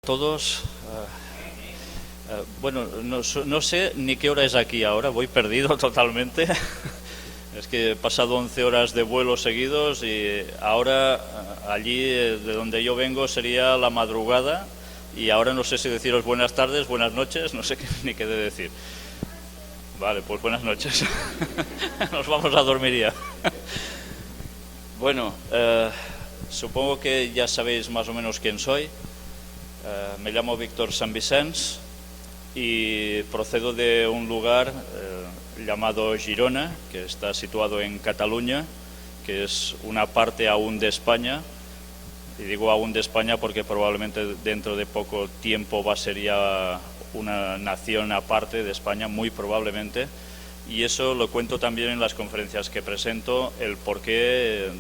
todos. Bueno, no sé ni qué hora es aquí ahora, voy perdido totalmente. Es que he pasado 11 horas de vuelo seguidos y ahora allí de donde yo vengo sería la madrugada y ahora no sé si deciros buenas tardes, buenas noches, no sé ni qué de decir. Vale, pues buenas noches. Nos vamos a dormir ya. Bueno, supongo que ya sabéis más o menos quién soy. Me llamo Víctor Sant Vicenç y procedo de un lugar llamado Girona, que está situado en Cataluña, que es una parte aún de España. Y digo aún de España porque probablemente dentro de poco tiempo va a ser ya una nación aparte de España, muy probablemente. Y eso lo cuento también en las conferencias que presento, el por qué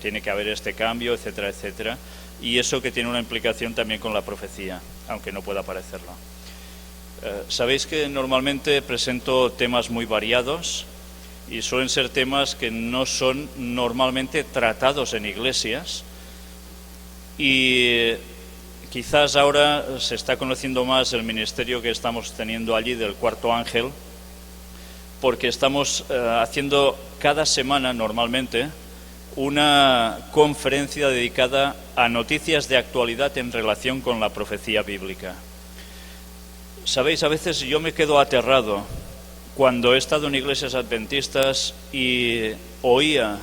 tiene que haber este cambio, etcétera, etcétera. Y eso que tiene una implicación también con la profecía, aunque no pueda parecerlo. Sabéis que normalmente presento temas muy variados y suelen ser temas que no son normalmente tratados en iglesias y quizás ahora se está conociendo más el ministerio que estamos teniendo allí del Cuarto Ángel, porque estamos haciendo cada semana normalmente una conferencia dedicada a noticias de actualidad en relación con la profecía bíblica. Sabéis, a veces yo me quedo aterrado cuando he estado en iglesias adventistas y oía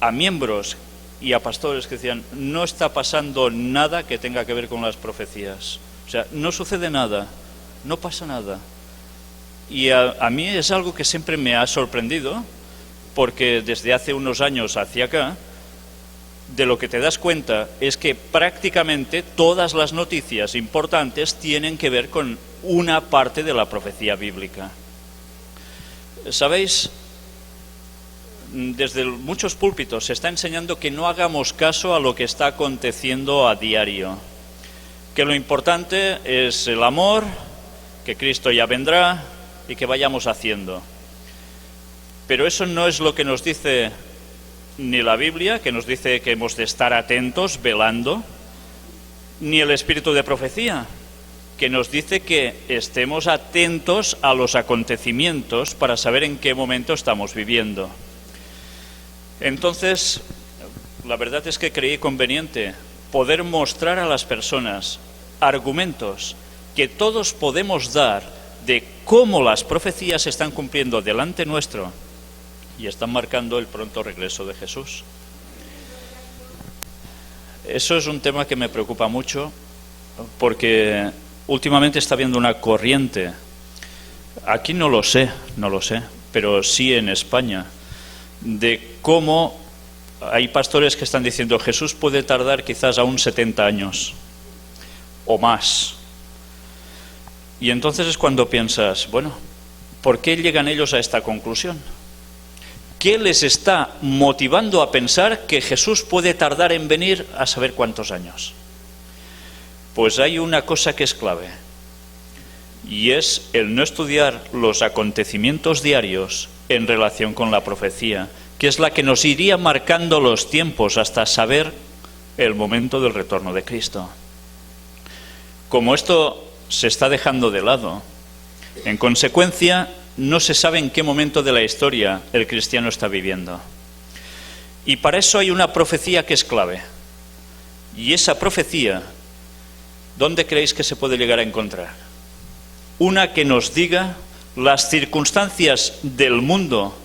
a miembros y a pastores que decían, no está pasando nada que tenga que ver con las profecías. O sea, no sucede nada, no pasa nada. Y a mí es algo que siempre me ha sorprendido, porque desde hace unos años hacia acá, de lo que te das cuenta es que prácticamente todas las noticias importantes tienen que ver con una parte de la profecía bíblica. ¿Sabéis? Desde muchos púlpitos se está enseñando que no hagamos caso a lo que está aconteciendo a diario, que lo importante es el amor, que Cristo ya vendrá y que vayamos haciendo. Pero eso no es lo que nos dice ni la Biblia, que nos dice que hemos de estar atentos, velando, ni el espíritu de profecía, que nos dice que estemos atentos a los acontecimientos para saber en qué momento estamos viviendo. Entonces, la verdad es que creí conveniente poder mostrar a las personas argumentos que todos podemos dar de cómo las profecías se están cumpliendo delante nuestro y están marcando el pronto regreso de Jesús. Eso es un tema que me preocupa mucho porque últimamente está habiendo una corriente, aquí no lo sé, pero sí en España, de cómo hay pastores que están diciendo Jesús puede tardar quizás aún 70 años o más. Y entonces es cuando piensas, bueno, ¿por qué llegan ellos a esta conclusión? ¿Qué les está motivando a pensar que Jesús puede tardar en venir a saber cuántos años? Pues hay una cosa que es clave, y es el no estudiar los acontecimientos diarios en relación con la profecía, que es la que nos iría marcando los tiempos hasta saber el momento del retorno de Cristo. Como esto se está dejando de lado, en consecuencia, no se sabe en qué momento de la historia el cristiano está viviendo. Y para eso hay una profecía que es clave. Y esa profecía, ¿dónde creéis que se puede llegar a encontrar? Una que nos diga las circunstancias del mundo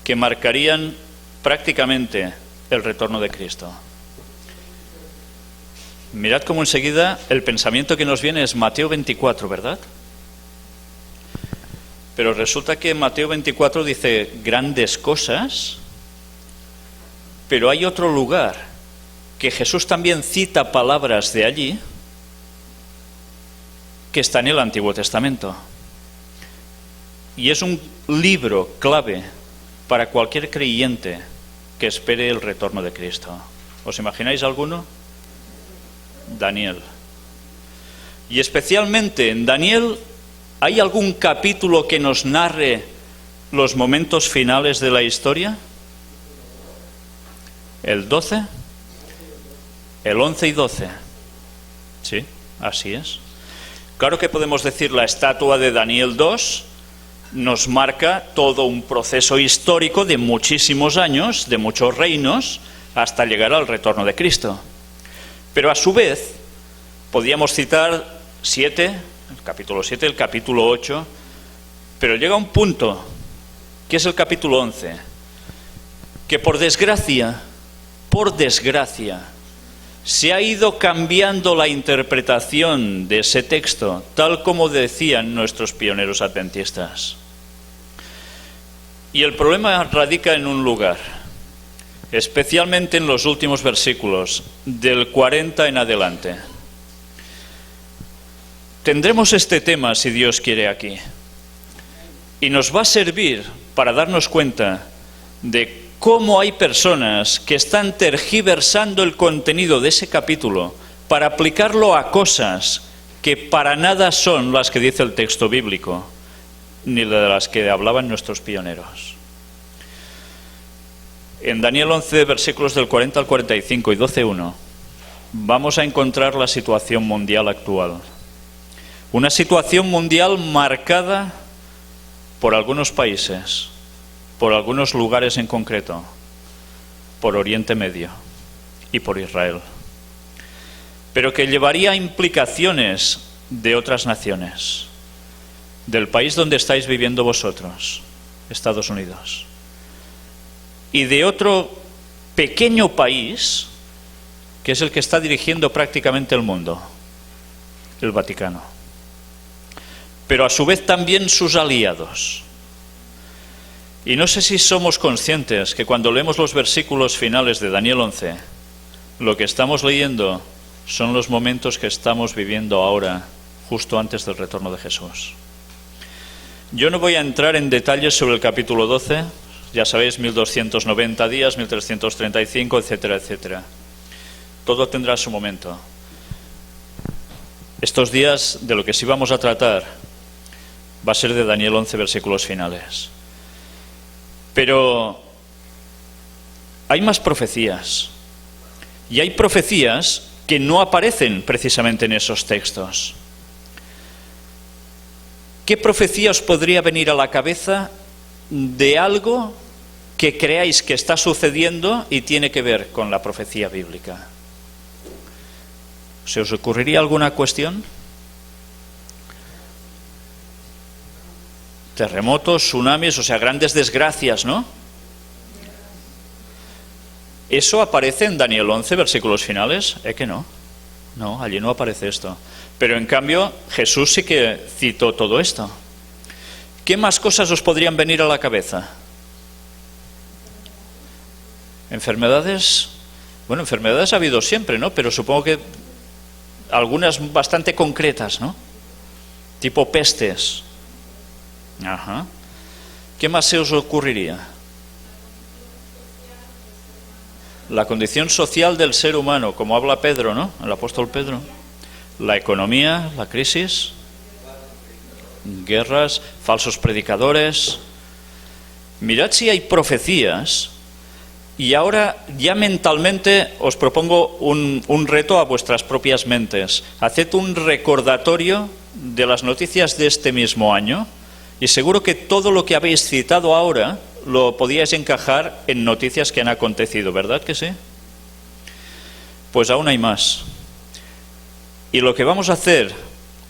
que marcarían prácticamente el retorno de Cristo. Mirad cómo enseguida el pensamiento que nos viene es Mateo 24, ¿verdad? Pero resulta que Mateo 24 dice grandes cosas, pero hay otro lugar que Jesús también cita palabras de allí que está en el Antiguo Testamento. Y es un libro clave para cualquier creyente que espere el retorno de Cristo. ¿Os imagináis alguno? Daniel. Y especialmente en Daniel, ¿hay algún capítulo que nos narre los momentos finales de la historia? ¿El 12? El 11 y 12. Sí, así es. Claro que podemos decir la estatua de Daniel 2 nos marca todo un proceso histórico de muchísimos años, de muchos reinos, hasta llegar al retorno de Cristo. Pero a su vez, podríamos citar 7, el capítulo 7, el capítulo 8, pero llega un punto, que es el capítulo 11, que por desgracia, se ha ido cambiando la interpretación de ese texto, tal como decían nuestros pioneros adventistas. Y el problema radica en un lugar, especialmente en los últimos versículos, del 40 en adelante. Tendremos este tema, si Dios quiere, aquí. Y nos va a servir para darnos cuenta de cómo hay personas que están tergiversando el contenido de ese capítulo para aplicarlo a cosas que para nada son las que dice el texto bíblico, ni de las que hablaban nuestros pioneros. En Daniel 11, versículos del 40 al 45 y 12:1, vamos a encontrar la situación mundial actual. Una situación mundial marcada por algunos países, por algunos lugares en concreto, por Oriente Medio y por Israel, pero que llevaría a implicaciones de otras naciones, del país donde estáis viviendo vosotros, Estados Unidos, y de otro pequeño país que es el que está dirigiendo prácticamente el mundo, el Vaticano, pero a su vez también sus aliados. Y no sé si somos conscientes que cuando leemos los versículos finales de Daniel 11, lo que estamos leyendo son los momentos que estamos viviendo ahora, justo antes del retorno de Jesús. Yo no voy a entrar en detalles sobre el capítulo 12, ya sabéis, 1290 días, 1335, etcétera, etcétera. Todo tendrá su momento. Estos días de lo que sí vamos a tratar va a ser de Daniel 11, versículos finales. Pero hay más profecías, y hay profecías que no aparecen precisamente en esos textos. ¿Qué profecía os podría venir a la cabeza de algo que creáis que está sucediendo y tiene que ver con la profecía bíblica? ¿Se os ocurriría alguna cuestión? Terremotos, tsunamis, o sea, grandes desgracias, ¿no? ¿Eso aparece en Daniel 11, versículos finales? Que no. No, allí no aparece esto. Pero en cambio, Jesús sí que citó todo esto. ¿Qué más cosas os podrían venir a la cabeza? ¿Enfermedades? Bueno, enfermedades ha habido siempre, ¿no? Pero supongo que algunas bastante concretas, ¿no? Tipo pestes. Ajá. ¿Qué más se os ocurriría? La condición social del ser humano, como habla Pedro, ¿no? El apóstol Pedro. La economía, la crisis, guerras, falsos predicadores. Mirad si hay profecías. Y ahora ya mentalmente os propongo un reto a vuestras propias mentes. Haced un recordatorio de las noticias de este mismo año. Y seguro que todo lo que habéis citado ahora lo podíais encajar en noticias que han acontecido, ¿verdad que sí? Pues aún hay más. Y lo que vamos a hacer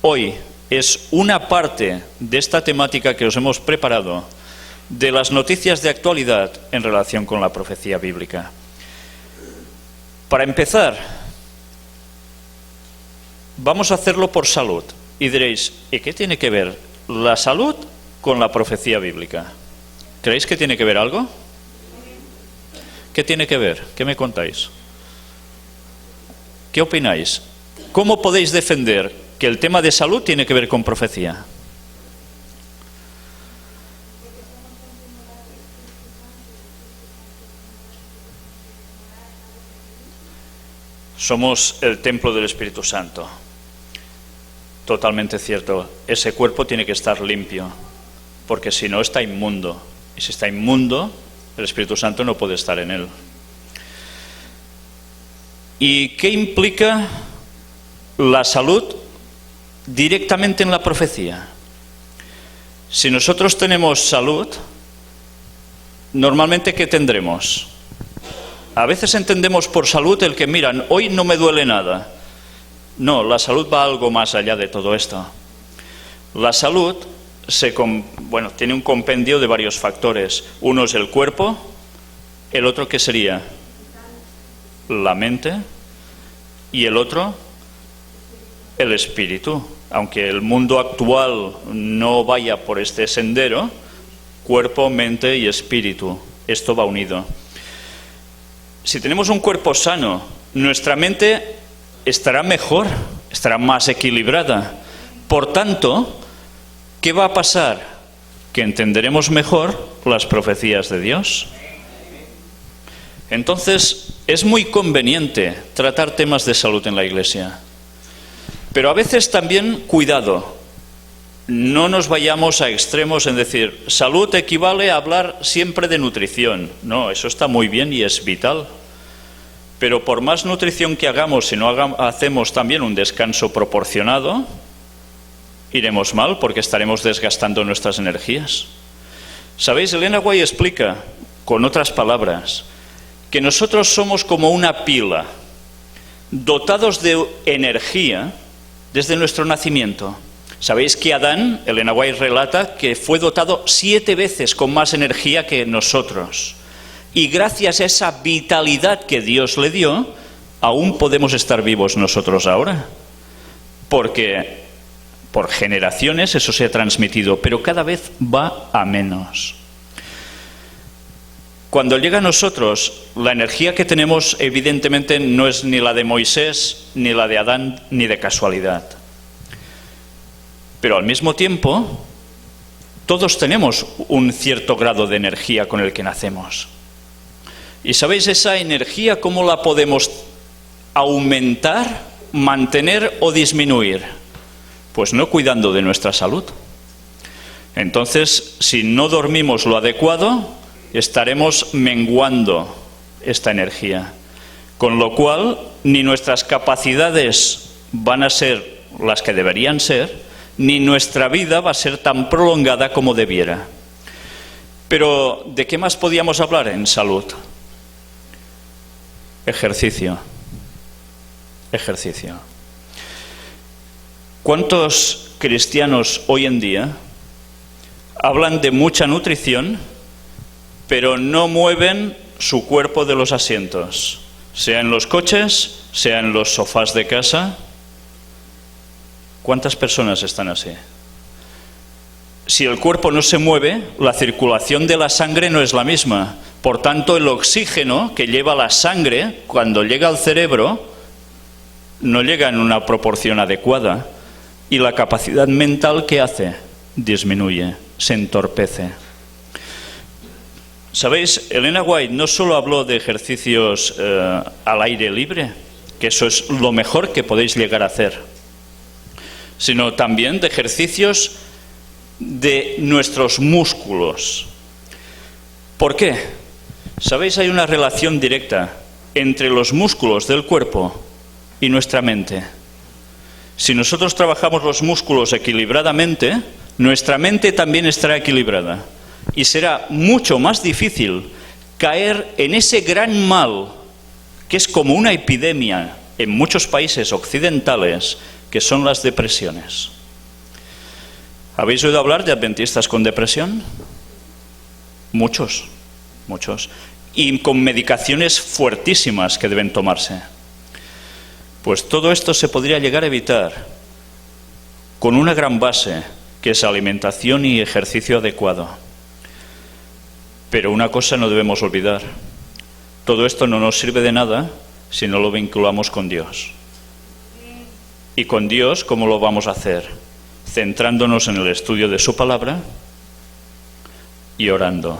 hoy es una parte de esta temática que os hemos preparado de las noticias de actualidad en relación con la profecía bíblica. Para empezar, vamos a hacerlo por salud. Y diréis, ¿y qué tiene que ver la salud con la profecía bíblica? ¿Creéis que tiene que ver algo? ¿Qué tiene que ver? ¿Qué me contáis? ¿Qué opináis? ¿Cómo podéis defender que el tema de salud tiene que ver con profecía? Somos el templo del Espíritu Santo. Totalmente cierto. Ese cuerpo tiene que estar limpio, porque si no está inmundo. Y si está inmundo, el Espíritu Santo no puede estar en él. ¿Y qué implica la salud directamente en la profecía. Si nosotros tenemos salud, normalmente ¿qué tendremos? A veces entendemos por salud el que, miran, hoy no me duele nada. No, la salud va algo más allá de todo esto. La salud tiene un compendio de varios factores. Uno es el cuerpo, el otro ¿qué sería? La mente, y el otro, el espíritu. Aunque el mundo actual no vaya por este sendero, cuerpo, mente y espíritu, esto va unido. Si tenemos un cuerpo sano, nuestra mente estará mejor, estará más equilibrada. Por tanto, ¿qué va a pasar? Que entenderemos mejor las profecías de Dios. Entonces, es muy conveniente tratar temas de salud en la Iglesia. Pero a veces también, cuidado, no nos vayamos a extremos en decir, salud equivale a hablar siempre de nutrición. No, eso está muy bien y es vital. Pero por más nutrición que hagamos, si no hacemos también un descanso proporcionado, iremos mal porque estaremos desgastando nuestras energías. ¿Sabéis? Elena White explica, con otras palabras, que nosotros somos como una pila, dotados de energía desde nuestro nacimiento. ¿Sabéis que Adán, Elena White relata, que fue dotado 7 veces con más energía que nosotros? Y gracias a esa vitalidad que Dios le dio, aún podemos estar vivos nosotros ahora. Porque por generaciones eso se ha transmitido, pero cada vez va a menos. Cuando llega a nosotros, la energía que tenemos evidentemente no es ni la de Moisés, ni la de Adán, ni de casualidad. Pero al mismo tiempo, todos tenemos un cierto grado de energía con el que nacemos. ¿Y sabéis esa energía cómo la podemos aumentar, mantener o disminuir? Pues no cuidando de nuestra salud. Entonces, si no dormimos lo adecuado, estaremos menguando esta energía. Con lo cual, ni nuestras capacidades van a ser las que deberían ser, ni nuestra vida va a ser tan prolongada como debiera. Pero, ¿de qué más podíamos hablar en salud? Ejercicio. Ejercicio. ¿Cuántos cristianos hoy en día hablan de mucha nutrición, pero no mueven su cuerpo de los asientos? Sea en los coches, sea en los sofás de casa. ¿Cuántas personas están así? Si el cuerpo no se mueve, la circulación de la sangre no es la misma. Por tanto, el oxígeno que lleva la sangre, cuando llega al cerebro, no llega en una proporción adecuada. Y la capacidad mental, ¿qué hace? Disminuye, se entorpece. ¿Sabéis? Elena White no solo habló de ejercicios al aire libre, que eso es lo mejor que podéis llegar a hacer, sino también de ejercicios de nuestros músculos. ¿Por qué? ¿Sabéis? Hay una relación directa entre los músculos del cuerpo y nuestra mente. Si nosotros trabajamos los músculos equilibradamente, nuestra mente también estará equilibrada. Y será mucho más difícil caer en ese gran mal, que es como una epidemia en muchos países occidentales, que son las depresiones. ¿Habéis oído hablar de adventistas con depresión? Muchos. Y con medicaciones fuertísimas que deben tomarse. Pues todo esto se podría llegar a evitar con una gran base, que es alimentación y ejercicio adecuado. Pero una cosa no debemos olvidar: todo esto no nos sirve de nada si no lo vinculamos con Dios. ¿Y con Dios cómo lo vamos a hacer? Centrándonos en el estudio de su palabra y orando.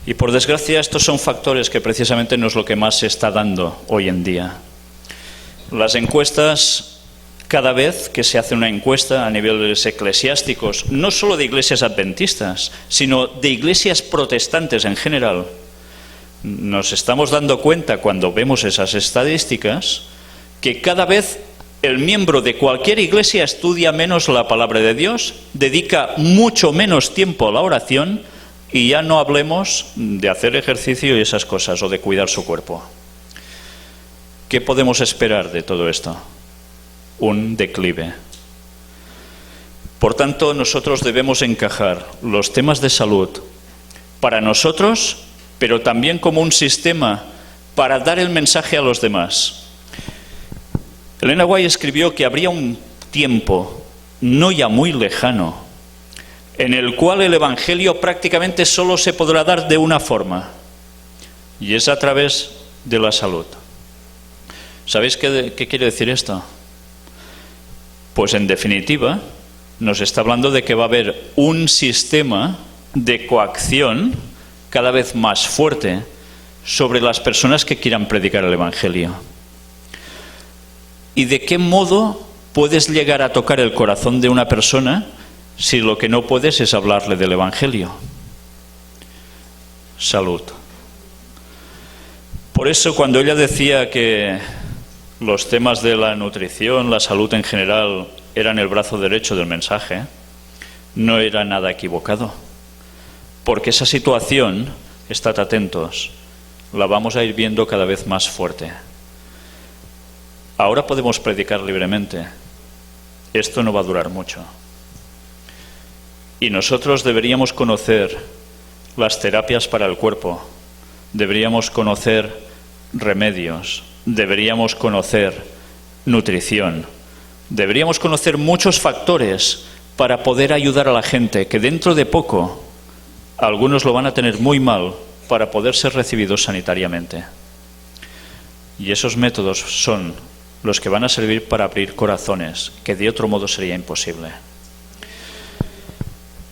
Y por desgracia estos son factores que precisamente no es lo que más se está dando hoy en día. Las encuestas, cada vez que se hace una encuesta a niveles eclesiásticos, no solo de iglesias adventistas, sino de iglesias protestantes en general, nos estamos dando cuenta cuando vemos esas estadísticas que cada vez el miembro de cualquier iglesia estudia menos la palabra de Dios, dedica mucho menos tiempo a la oración, y ya no hablemos de hacer ejercicio y esas cosas, o de cuidar su cuerpo. ¿Qué podemos esperar de todo esto? Un declive. Por tanto, nosotros debemos encajar los temas de salud para nosotros, pero también como un sistema para dar el mensaje a los demás. Elena White escribió que habría un tiempo, no ya muy lejano, en el cual el Evangelio prácticamente solo se podrá dar de una forma, y es a través de la salud. ¿Sabéis qué quiere decir esto? Pues en definitiva, nos está hablando de que va a haber un sistema de coacción cada vez más fuerte sobre las personas que quieran predicar el Evangelio. ¿Y de qué modo puedes llegar a tocar el corazón de una persona si lo que no puedes es hablarle del Evangelio? Salud. Por eso, cuando ella decía que los temas de la nutrición, la salud en general, eran el brazo derecho del mensaje, no era nada equivocado. Porque esa situación, estad atentos, la vamos a ir viendo cada vez más fuerte. Ahora podemos predicar libremente. Esto no va a durar mucho. Y nosotros deberíamos conocer las terapias para el cuerpo, deberíamos conocer remedios, deberíamos conocer nutrición, deberíamos conocer muchos factores para poder ayudar a la gente, que dentro de poco algunos lo van a tener muy mal para poder ser recibidos sanitariamente. Y esos métodos son los que van a servir para abrir corazones, que de otro modo sería imposible.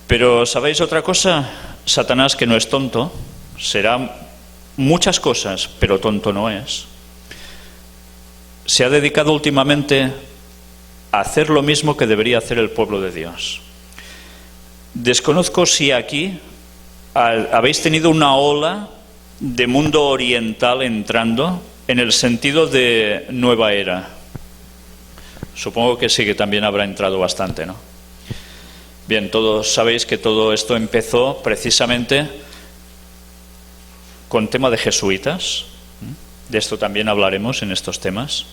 Pero ¿sabéis otra cosa? Satanás, que no es tonto, será muchas cosas, pero tonto no es. Se ha dedicado últimamente a hacer lo mismo que debería hacer el pueblo de Dios. Desconozco si aquí habéis tenido una ola de mundo oriental entrando en el sentido de nueva era. Supongo que sí, que también habrá entrado bastante, ¿no? Bien, todos sabéis que todo esto empezó precisamente con tema de jesuitas. De esto también hablaremos en estos temas.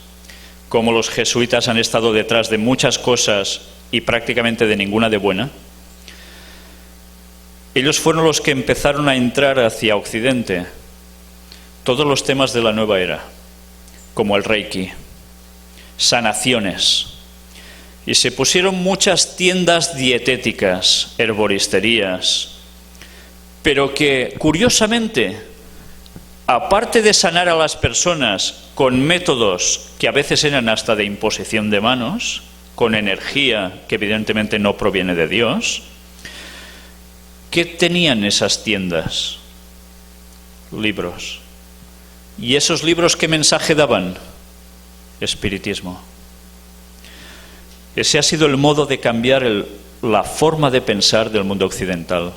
Cómo los jesuitas han estado detrás de muchas cosas y prácticamente de ninguna de buena. Ellos fueron los que empezaron a entrar hacia Occidente todos los temas de la nueva era, como el Reiki, sanaciones. Y se pusieron muchas tiendas dietéticas, herboristerías, pero que, curiosamente, aparte de sanar a las personas con métodos que a veces eran hasta de imposición de manos, con energía que evidentemente no proviene de Dios, ¿qué tenían esas tiendas? Libros. ¿Y esos libros qué mensaje daban? Espiritismo. Ese ha sido el modo de cambiar la forma de pensar del mundo occidental.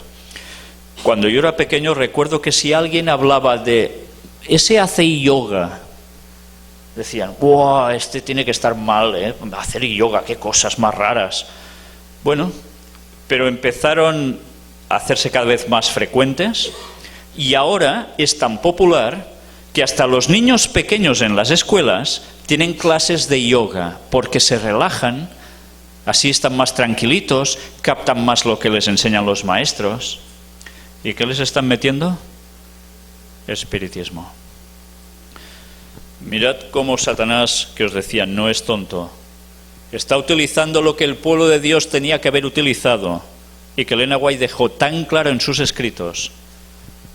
Cuando yo era pequeño recuerdo que si alguien hablaba de ese hace yoga, decían, ¡buah! Este tiene que estar mal, hacer yoga, qué cosas más raras. Bueno, pero empezaron a hacerse cada vez más frecuentes y ahora es tan popular que hasta los niños pequeños en las escuelas tienen clases de yoga porque se relajan, así están más tranquilitos, captan más lo que les enseñan los maestros. ¿Y qué les están metiendo? Espiritismo. Mirad cómo Satanás, que os decía, no es tonto, está utilizando lo que el pueblo de Dios tenía que haber utilizado y que Elena White dejó tan claro en sus escritos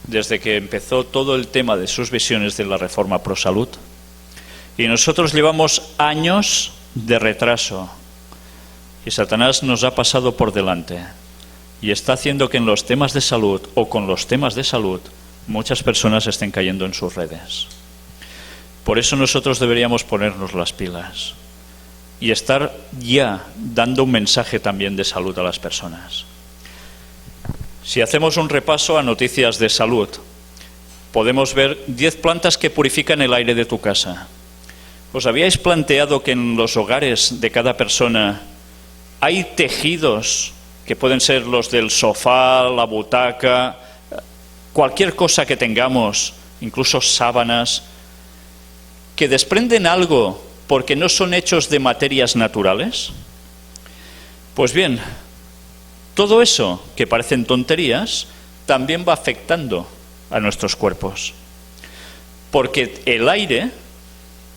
desde que empezó todo el tema de sus visiones de la reforma pro salud. Y nosotros llevamos años de retraso y Satanás nos ha pasado por delante y está haciendo que en los temas de salud o con los temas de salud muchas personas estén cayendo en sus redes. Por eso nosotros deberíamos ponernos las pilas y estar ya dando un mensaje también de salud a las personas. Si hacemos un repaso a noticias de salud, podemos ver 10 plantas que purifican el aire de tu casa, ¿Os habíais planteado que en los hogares de cada persona hay tejidos que pueden ser los del sofá, la butaca, cualquier cosa que tengamos, incluso sábanas, que desprenden algo porque no son hechos de materias naturales? Pues bien, todo eso que parecen tonterías también va afectando a nuestros cuerpos, porque el aire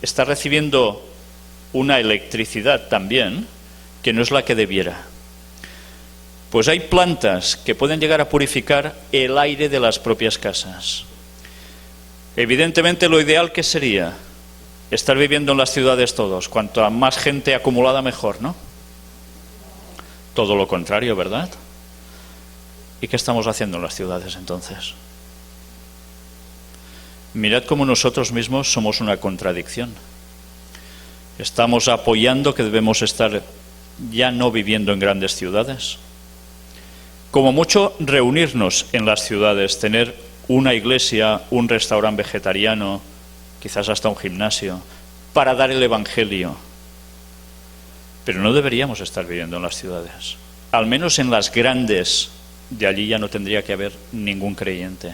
está recibiendo una electricidad también que no es la que debiera. Pues hay plantas que pueden llegar a purificar el aire de las propias casas. Evidentemente lo ideal que sería estar viviendo en las ciudades todos, cuanto más gente acumulada mejor, ¿no? Todo lo contrario, ¿verdad? ¿Y qué estamos haciendo en las ciudades entonces? Mirad cómo nosotros mismos somos una contradicción. Estamos apoyando que debemos estar ya no viviendo en grandes ciudades. Como mucho, reunirnos en las ciudades, tener una iglesia, un restaurante vegetariano, quizás hasta un gimnasio, para dar el evangelio. Pero no deberíamos estar viviendo en las ciudades. Al menos en las grandes, de allí ya no tendría que haber ningún creyente.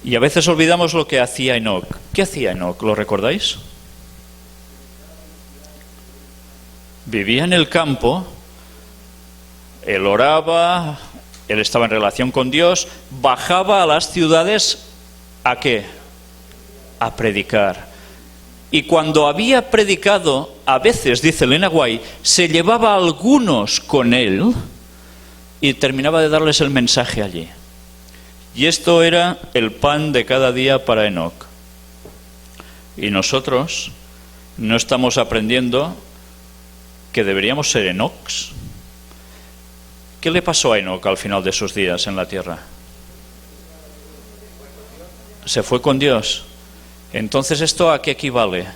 Y a veces olvidamos lo que hacía Enoc. ¿Qué hacía Enoc? ¿Lo recordáis? Vivía en el campo, él oraba, él estaba en relación con Dios, bajaba a las ciudades, ¿a qué? A predicar. Y cuando había predicado, a veces, dice Elena White, se llevaba a algunos con él y terminaba de darles el mensaje allí. Y esto era el pan de cada día para Enoc. Y nosotros no estamos aprendiendo que deberíamos ser Enocs. ¿Qué le pasó a Enoc al final de sus días en la tierra? Se fue con Dios. Entonces, ¿esto a qué equivale?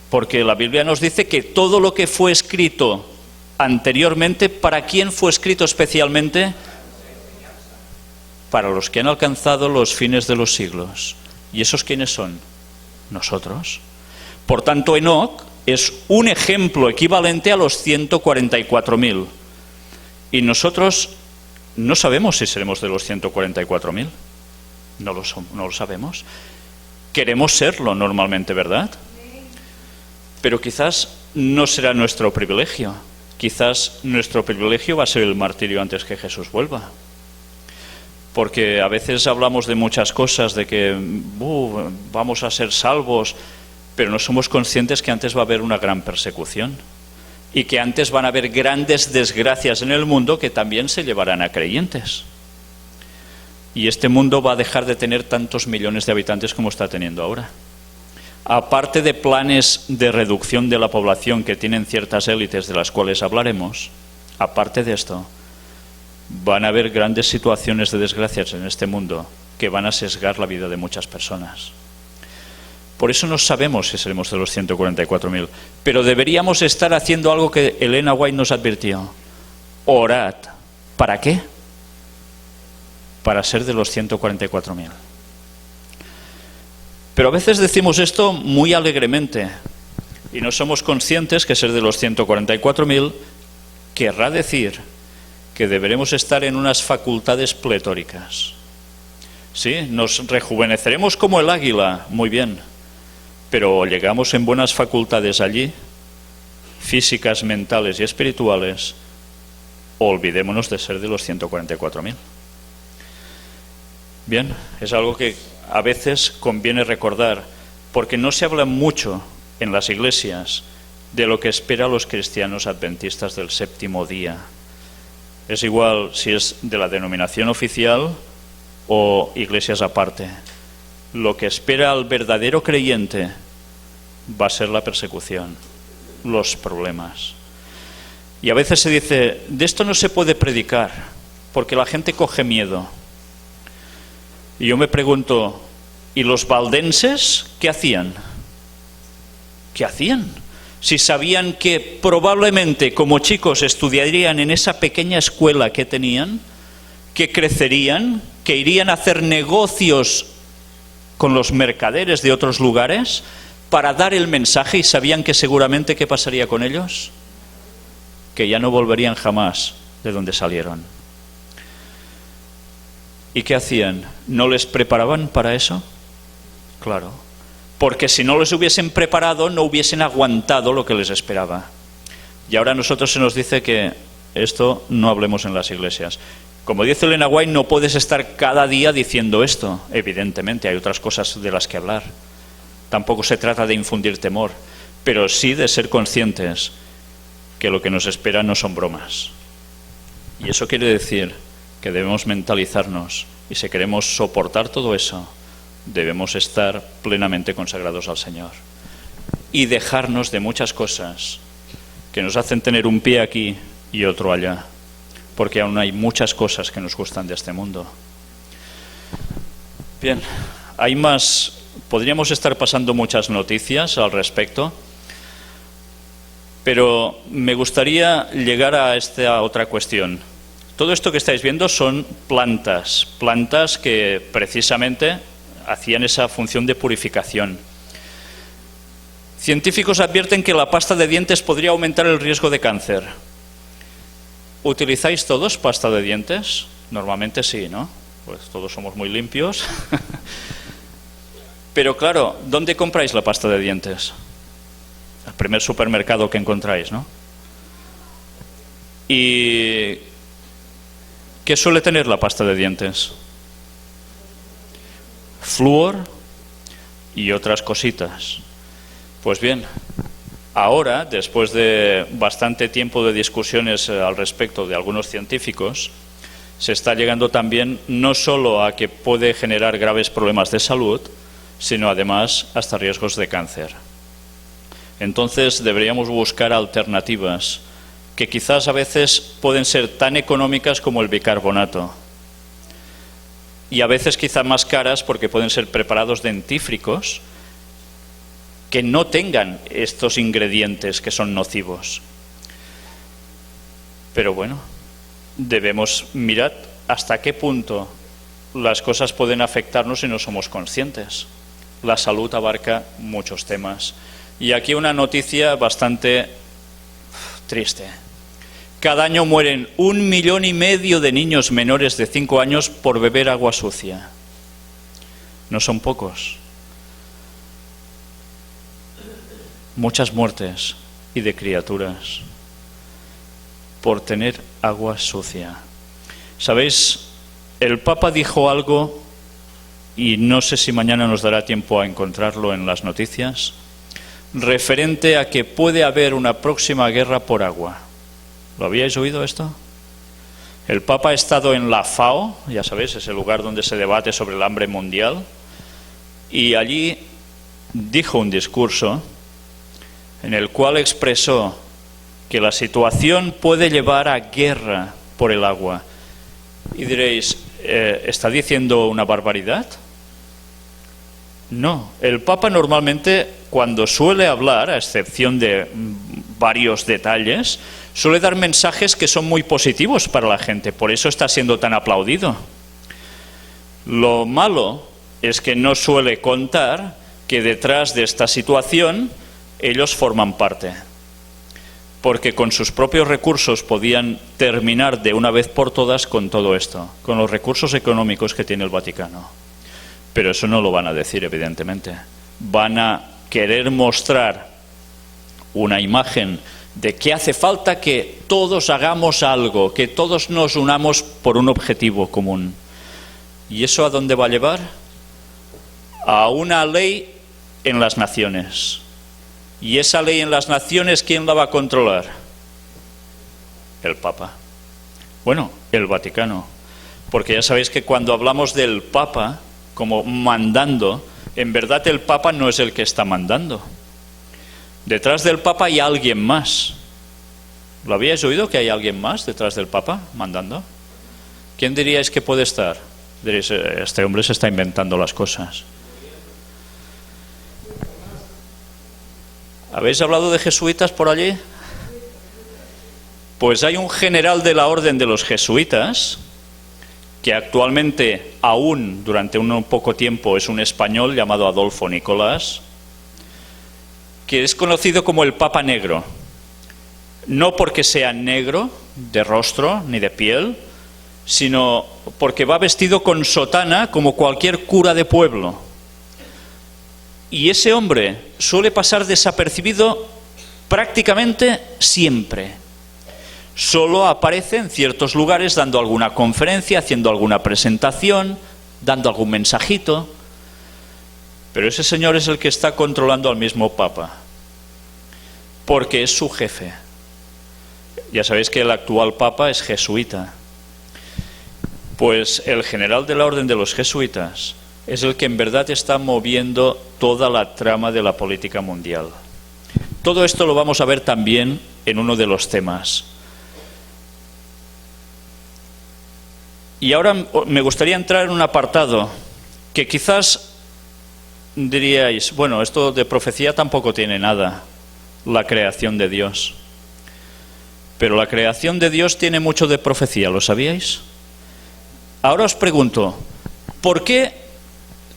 Porque la Biblia nos dice que todo lo que fue escrito anteriormente, ¿para quién fue escrito especialmente? Para los que han alcanzado los fines de los siglos. ¿Y esos quiénes son? Nosotros. Por tanto, Enoc es un ejemplo equivalente a los 144.000. Y nosotros no sabemos si seremos de los 144.000. No lo sabemos. Queremos serlo normalmente, ¿verdad? Pero quizás no será nuestro privilegio. Quizás nuestro privilegio va a ser el martirio antes que Jesús vuelva. Porque a veces hablamos de muchas cosas, de que vamos a ser salvos, pero no somos conscientes que antes va a haber una gran persecución y que antes van a haber grandes desgracias en el mundo que también se llevarán a creyentes. Y este mundo va a dejar de tener tantos millones de habitantes como está teniendo ahora. Aparte de planes de reducción de la población que tienen ciertas élites de las cuales hablaremos, aparte de esto, van a haber grandes situaciones de desgracias en este mundo que van a sesgar la vida de muchas personas. Por eso no sabemos si seremos de los 144.000, pero deberíamos estar haciendo algo que Elena White nos advirtió. Orad. ¿Para qué? Para ser de los 144.000. Pero a veces decimos esto muy alegremente y no somos conscientes que ser de los 144.000 querrá decir que deberemos estar en unas facultades pletóricas. Sí, nos rejuveneceremos como el águila, muy bien, pero llegamos en buenas facultades allí, físicas, mentales y espirituales, olvidémonos de ser de los 144.000. Bien, es algo que a veces conviene recordar, porque no se habla mucho en las iglesias de lo que espera a los cristianos adventistas del séptimo día. Es igual si es de la denominación oficial o iglesias aparte. Lo que espera al verdadero creyente va a ser la persecución, los problemas. Y a veces se dice, de esto no se puede predicar, porque la gente coge miedo. Y yo me pregunto, ¿y los valdenses qué hacían? ¿Qué hacían? Si sabían que probablemente como chicos estudiarían en esa pequeña escuela que tenían, que crecerían, que irían a hacer negocios con los mercaderes de otros lugares, para dar el mensaje y sabían que seguramente ¿qué pasaría con ellos? Que ya no volverían jamás de donde salieron. ¿Y qué hacían? ¿No les preparaban para eso? Claro. Porque si no les hubiesen preparado, no hubiesen aguantado lo que les esperaba. Y ahora a nosotros se nos dice que esto no hablemos en las iglesias. Como dice Elena White, no puedes estar cada día diciendo esto. Evidentemente, hay otras cosas de las que hablar. Tampoco se trata de infundir temor, pero sí de ser conscientes que lo que nos espera no son bromas. Y eso quiere decir que debemos mentalizarnos, y si queremos soportar todo eso, debemos estar plenamente consagrados al Señor y dejarnos de muchas cosas que nos hacen tener un pie aquí y otro allá, porque aún hay muchas cosas que nos gustan de este mundo. Bien, hay más. Podríamos estar pasando muchas noticias al respecto, pero me gustaría llegar a esta otra cuestión. Todo esto que estáis viendo son plantas que precisamente hacían esa función de purificación. Científicos advierten que la pasta de dientes podría aumentar el riesgo de cáncer. ¿Utilizáis todos pasta de dientes? Normalmente sí, ¿no? Pues todos somos muy limpios. Pero claro, ¿dónde compráis la pasta de dientes? El primer supermercado que encontráis, ¿no? ¿Y qué suele tener la pasta de dientes? Flúor y otras cositas. Pues bien, ahora, después de bastante tiempo de discusiones al respecto de algunos científicos, se está llegando también no solo a que puede generar graves problemas de salud, sino además hasta riesgos de cáncer. Entonces deberíamos buscar alternativas que quizás a veces pueden ser tan económicas como el bicarbonato y a veces quizás más caras porque pueden ser preparados dentífricos que no tengan estos ingredientes que son nocivos. Pero bueno, debemos mirar hasta qué punto las cosas pueden afectarnos si no somos conscientes. La salud abarca muchos temas. Y aquí una noticia bastante triste. Cada año mueren 1,5 millones de niños menores de 5 años por beber agua sucia. No son pocos. Muchas muertes y de criaturas por tener agua sucia. ¿Sabéis? El Papa dijo algo, y no sé si mañana nos dará tiempo a encontrarlo en las noticias, referente a que puede haber una próxima guerra por agua. ¿Lo habíais oído esto? El Papa ha estado en la FAO, ya sabéis, es el lugar donde se debate sobre el hambre mundial, y allí dijo un discurso en el cual expresó que la situación puede llevar a guerra por el agua. Y diréis, ¿está diciendo una barbaridad? No, el Papa normalmente cuando suele hablar, a excepción de varios detalles, suele dar mensajes que son muy positivos para la gente, por eso está siendo tan aplaudido. Lo malo es que no suele contar que detrás de esta situación ellos forman parte, porque con sus propios recursos podían terminar de una vez por todas con todo esto, con los recursos económicos que tiene el Vaticano. Pero eso no lo van a decir, evidentemente. Van a querer mostrar una imagen de que hace falta que todos hagamos algo, que todos nos unamos por un objetivo común. ¿Y eso a dónde va a llevar? A una ley en las naciones. ¿Y esa ley en las naciones quién la va a controlar? El Papa. Bueno, el Vaticano. Porque ya sabéis que cuando hablamos del Papa como mandando, en verdad el Papa no es el que está mandando. Detrás del Papa hay alguien más. ¿Lo habíais oído que hay alguien más detrás del Papa mandando? ¿Quién diríais que puede estar? Diréis, este hombre se está inventando las cosas. ¿Habéis hablado de jesuitas por allí? Pues hay un general de la orden de los jesuitas que actualmente aún durante un poco tiempo es un español llamado Adolfo Nicolás, que es conocido como el Papa Negro. No porque sea negro de rostro ni de piel, sino porque va vestido con sotana como cualquier cura de pueblo. Y ese hombre suele pasar desapercibido prácticamente siempre. Solo aparece en ciertos lugares dando alguna conferencia, haciendo alguna presentación, dando algún mensajito. Pero ese señor es el que está controlando al mismo Papa, porque es su jefe. Ya sabéis que el actual Papa es jesuita. Pues el general de la Orden de los Jesuitas es el que en verdad está moviendo toda la trama de la política mundial. Todo esto lo vamos a ver también en uno de los temas. Y ahora me gustaría entrar en un apartado que quizás diríais, bueno, esto de profecía tampoco tiene nada, la creación de Dios. Pero la creación de Dios tiene mucho de profecía, ¿lo sabíais? Ahora os pregunto, ¿por qué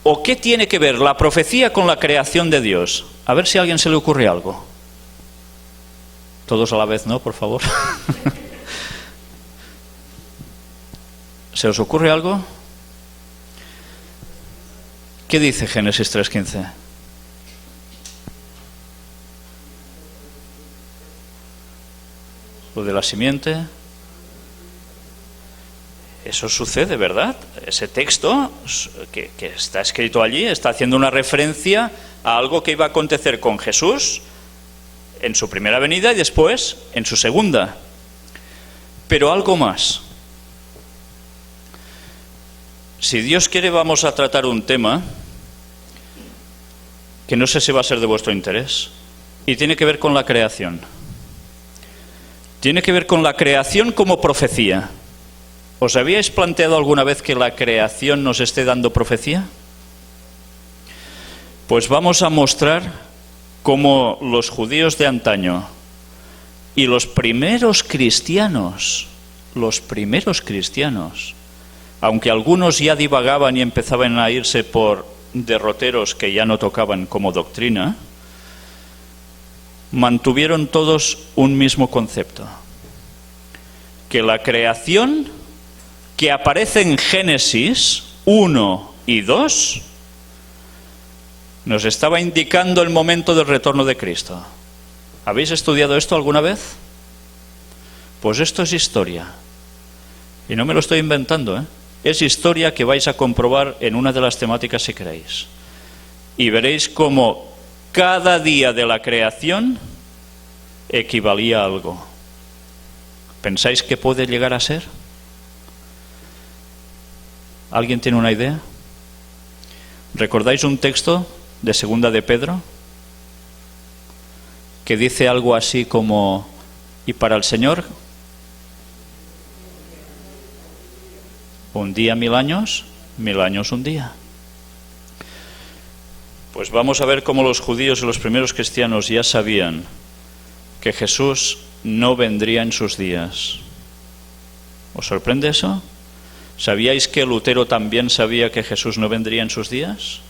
o qué tiene que ver la profecía con la creación de Dios? A ver si a alguien se le ocurre algo. Todos a la vez, ¿no? Por favor. ¿Se os ocurre algo? ¿Qué dice Génesis 3:15? Lo de la simiente. Eso sucede, ¿verdad? Ese texto que está escrito allí está haciendo una referencia a algo que iba a acontecer con Jesús en su primera venida y después en su segunda. Pero algo más. Si Dios quiere, vamos a tratar un tema que no sé si va a ser de vuestro interés y tiene que ver con la creación. Tiene que ver con la creación como profecía. ¿Os habíais planteado alguna vez que la creación nos esté dando profecía? Pues vamos a mostrar cómo los judíos de antaño y los primeros cristianos, aunque algunos ya divagaban y empezaban a irse por derroteros que ya no tocaban como doctrina, mantuvieron todos un mismo concepto, que la creación que aparece en Génesis 1 y 2 nos estaba indicando el momento del retorno de Cristo. ¿Habéis estudiado esto alguna vez? Pues esto es historia. Y no me lo estoy inventando, ¿eh? Es historia que vais a comprobar en una de las temáticas si queréis. Y veréis cómo cada día de la creación equivalía a algo. ¿Pensáis que puede llegar a ser? ¿Alguien tiene una idea? ¿Recordáis un texto de Segunda de Pedro que dice algo así como: y para el Señor un día 1000 años, 1000 años un día? Pues vamos a ver cómo los judíos y los primeros cristianos ya sabían que Jesús no vendría en sus días. ¿Os sorprende eso? ¿Sabíais que Lutero también sabía que Jesús no vendría en sus días?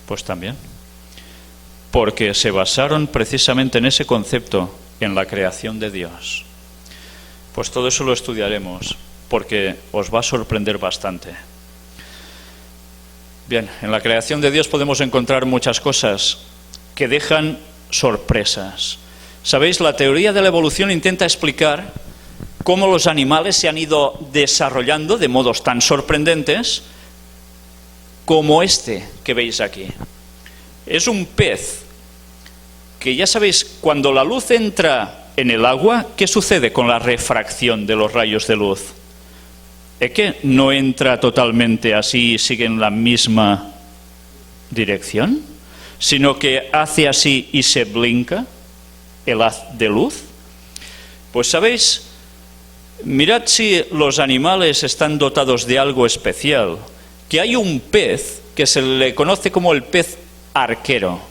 Pues también. Porque se basaron precisamente en ese concepto, en la creación de Dios. Pues todo eso lo estudiaremos, porque os va a sorprender bastante. Bien, en la creación de Dios podemos encontrar muchas cosas que dejan sorpresas. ¿Sabéis? La teoría de la evolución intenta explicar cómo los animales se han ido desarrollando de modos tan sorprendentes como este que veis aquí. Es un pez que, ya sabéis, cuando la luz entra en el agua, ¿qué sucede con la refracción de los rayos de luz? Es que no entra totalmente así y sigue en la misma dirección, sino que hace así y se blinca el haz de luz. Pues sabéis, mirad si los animales están dotados de algo especial, que hay un pez que se le conoce como el pez arquero.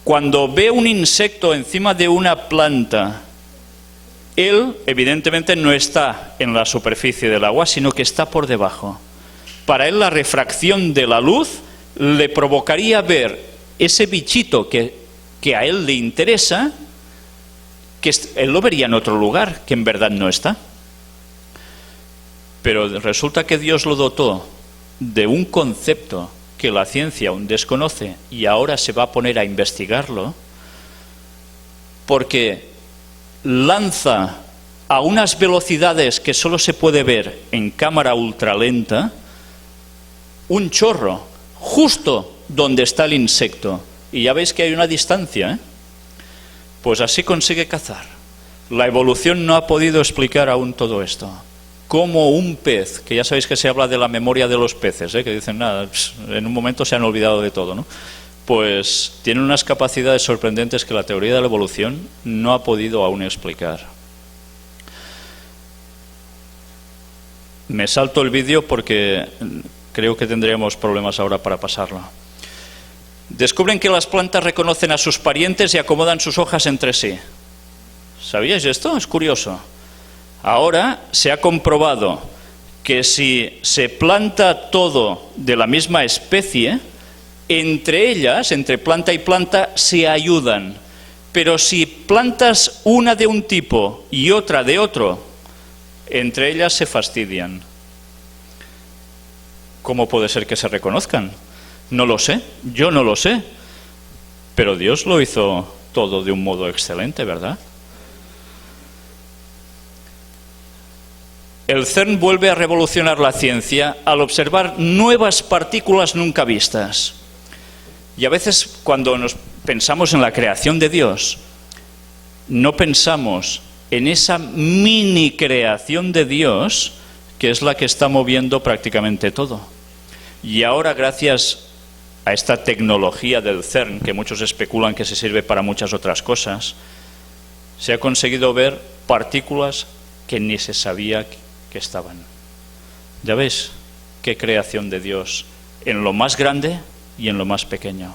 Cuando ve un insecto encima de una planta, él evidentemente no está en la superficie del agua, sino que está por debajo. Para él la refracción de la luz le provocaría ver ese bichito que a él le interesa, que él lo vería en otro lugar, que en verdad no está. Pero resulta que Dios lo dotó de un concepto que la ciencia aún desconoce y ahora se va a poner a investigarlo, porque lanza a unas velocidades que solo se puede ver en cámara ultralenta un chorro justo donde está el insecto. Y ya veis que hay una distancia, ¿eh? Pues así consigue cazar. La evolución no ha podido explicar aún todo esto. Como un pez, que ya sabéis que se habla de la memoria de los peces, que dicen, nada, en un momento se han olvidado de todo, ¿no? Pues tienen unas capacidades sorprendentes que la teoría de la evolución no ha podido aún explicar. Me salto el vídeo porque creo que tendríamos problemas ahora para pasarlo. Descubren que las plantas reconocen a sus parientes y acomodan sus hojas entre sí. ¿Sabíais esto? Es curioso. Ahora se ha comprobado que si se planta todo de la misma especie, entre ellas, entre planta y planta, se ayudan. Pero si plantas una de un tipo y otra de otro, entre ellas se fastidian. ¿Cómo puede ser que se reconozcan? No lo sé, yo no lo sé. Pero Dios lo hizo todo de un modo excelente, ¿verdad? El CERN vuelve a revolucionar la ciencia al observar nuevas partículas nunca vistas. Y a veces cuando nos pensamos en la creación de Dios, no pensamos en esa mini creación de Dios que es la que está moviendo prácticamente todo. Y ahora, gracias a esta tecnología del CERN, que muchos especulan que se sirve para muchas otras cosas, se ha conseguido ver partículas que ni se sabía que estaban. Ya ves qué creación de Dios en lo más grande y en lo más pequeño.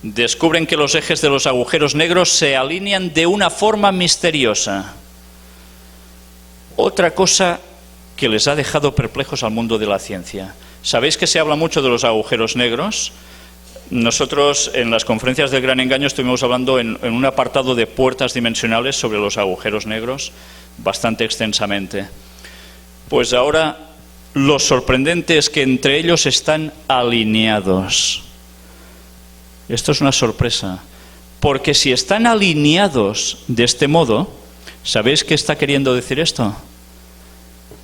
Descubren que los ejes de los agujeros negros se alinean de una forma misteriosa. Otra cosa que les ha dejado perplejos al mundo de la ciencia. ¿Sabéis que se habla mucho de los agujeros negros? Nosotros en las conferencias del Gran Engaño estuvimos hablando en un apartado de puertas dimensionales sobre los agujeros negros bastante extensamente. Pues ahora lo sorprendente es que entre ellos están alineados. Esto es una sorpresa, porque si están alineados de este modo, ¿sabéis qué está queriendo decir esto?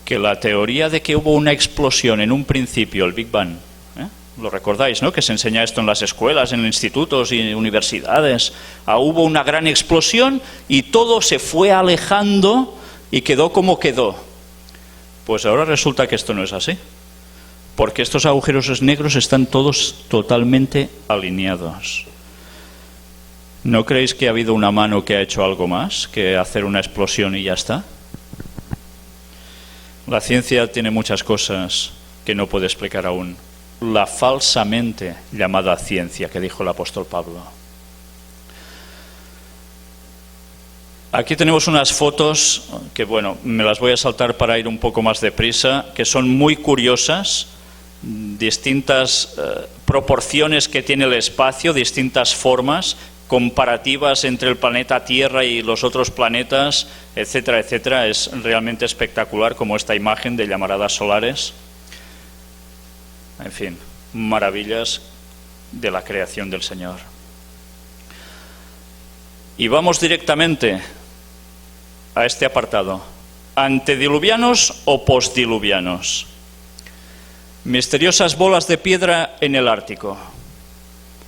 Que la teoría de que hubo una explosión en un principio, el Big Bang, lo recordáis, ¿no? Que se enseña esto en las escuelas, en institutos y universidades. Hubo una gran explosión y todo se fue alejando y quedó como quedó. Pues ahora resulta que esto no es así, porque estos agujeros negros están todos totalmente alineados. ¿No creéis que ha habido una mano que ha hecho algo más que hacer una explosión y ya está? La ciencia tiene muchas cosas que no puede explicar aún. La falsamente llamada ciencia que dijo el apóstol Pablo. Aquí tenemos unas fotos que, bueno, me las voy a saltar para ir un poco más deprisa, que son muy curiosas, distintas proporciones que tiene el espacio, distintas formas, comparativas entre el planeta Tierra y los otros planetas, etcétera, etcétera. Es realmente espectacular como esta imagen de llamaradas solares. En fin, maravillas de la creación del Señor. Y vamos directamente a este apartado. ¿Antediluvianos o postdiluvianos? Misteriosas bolas de piedra en el Ártico.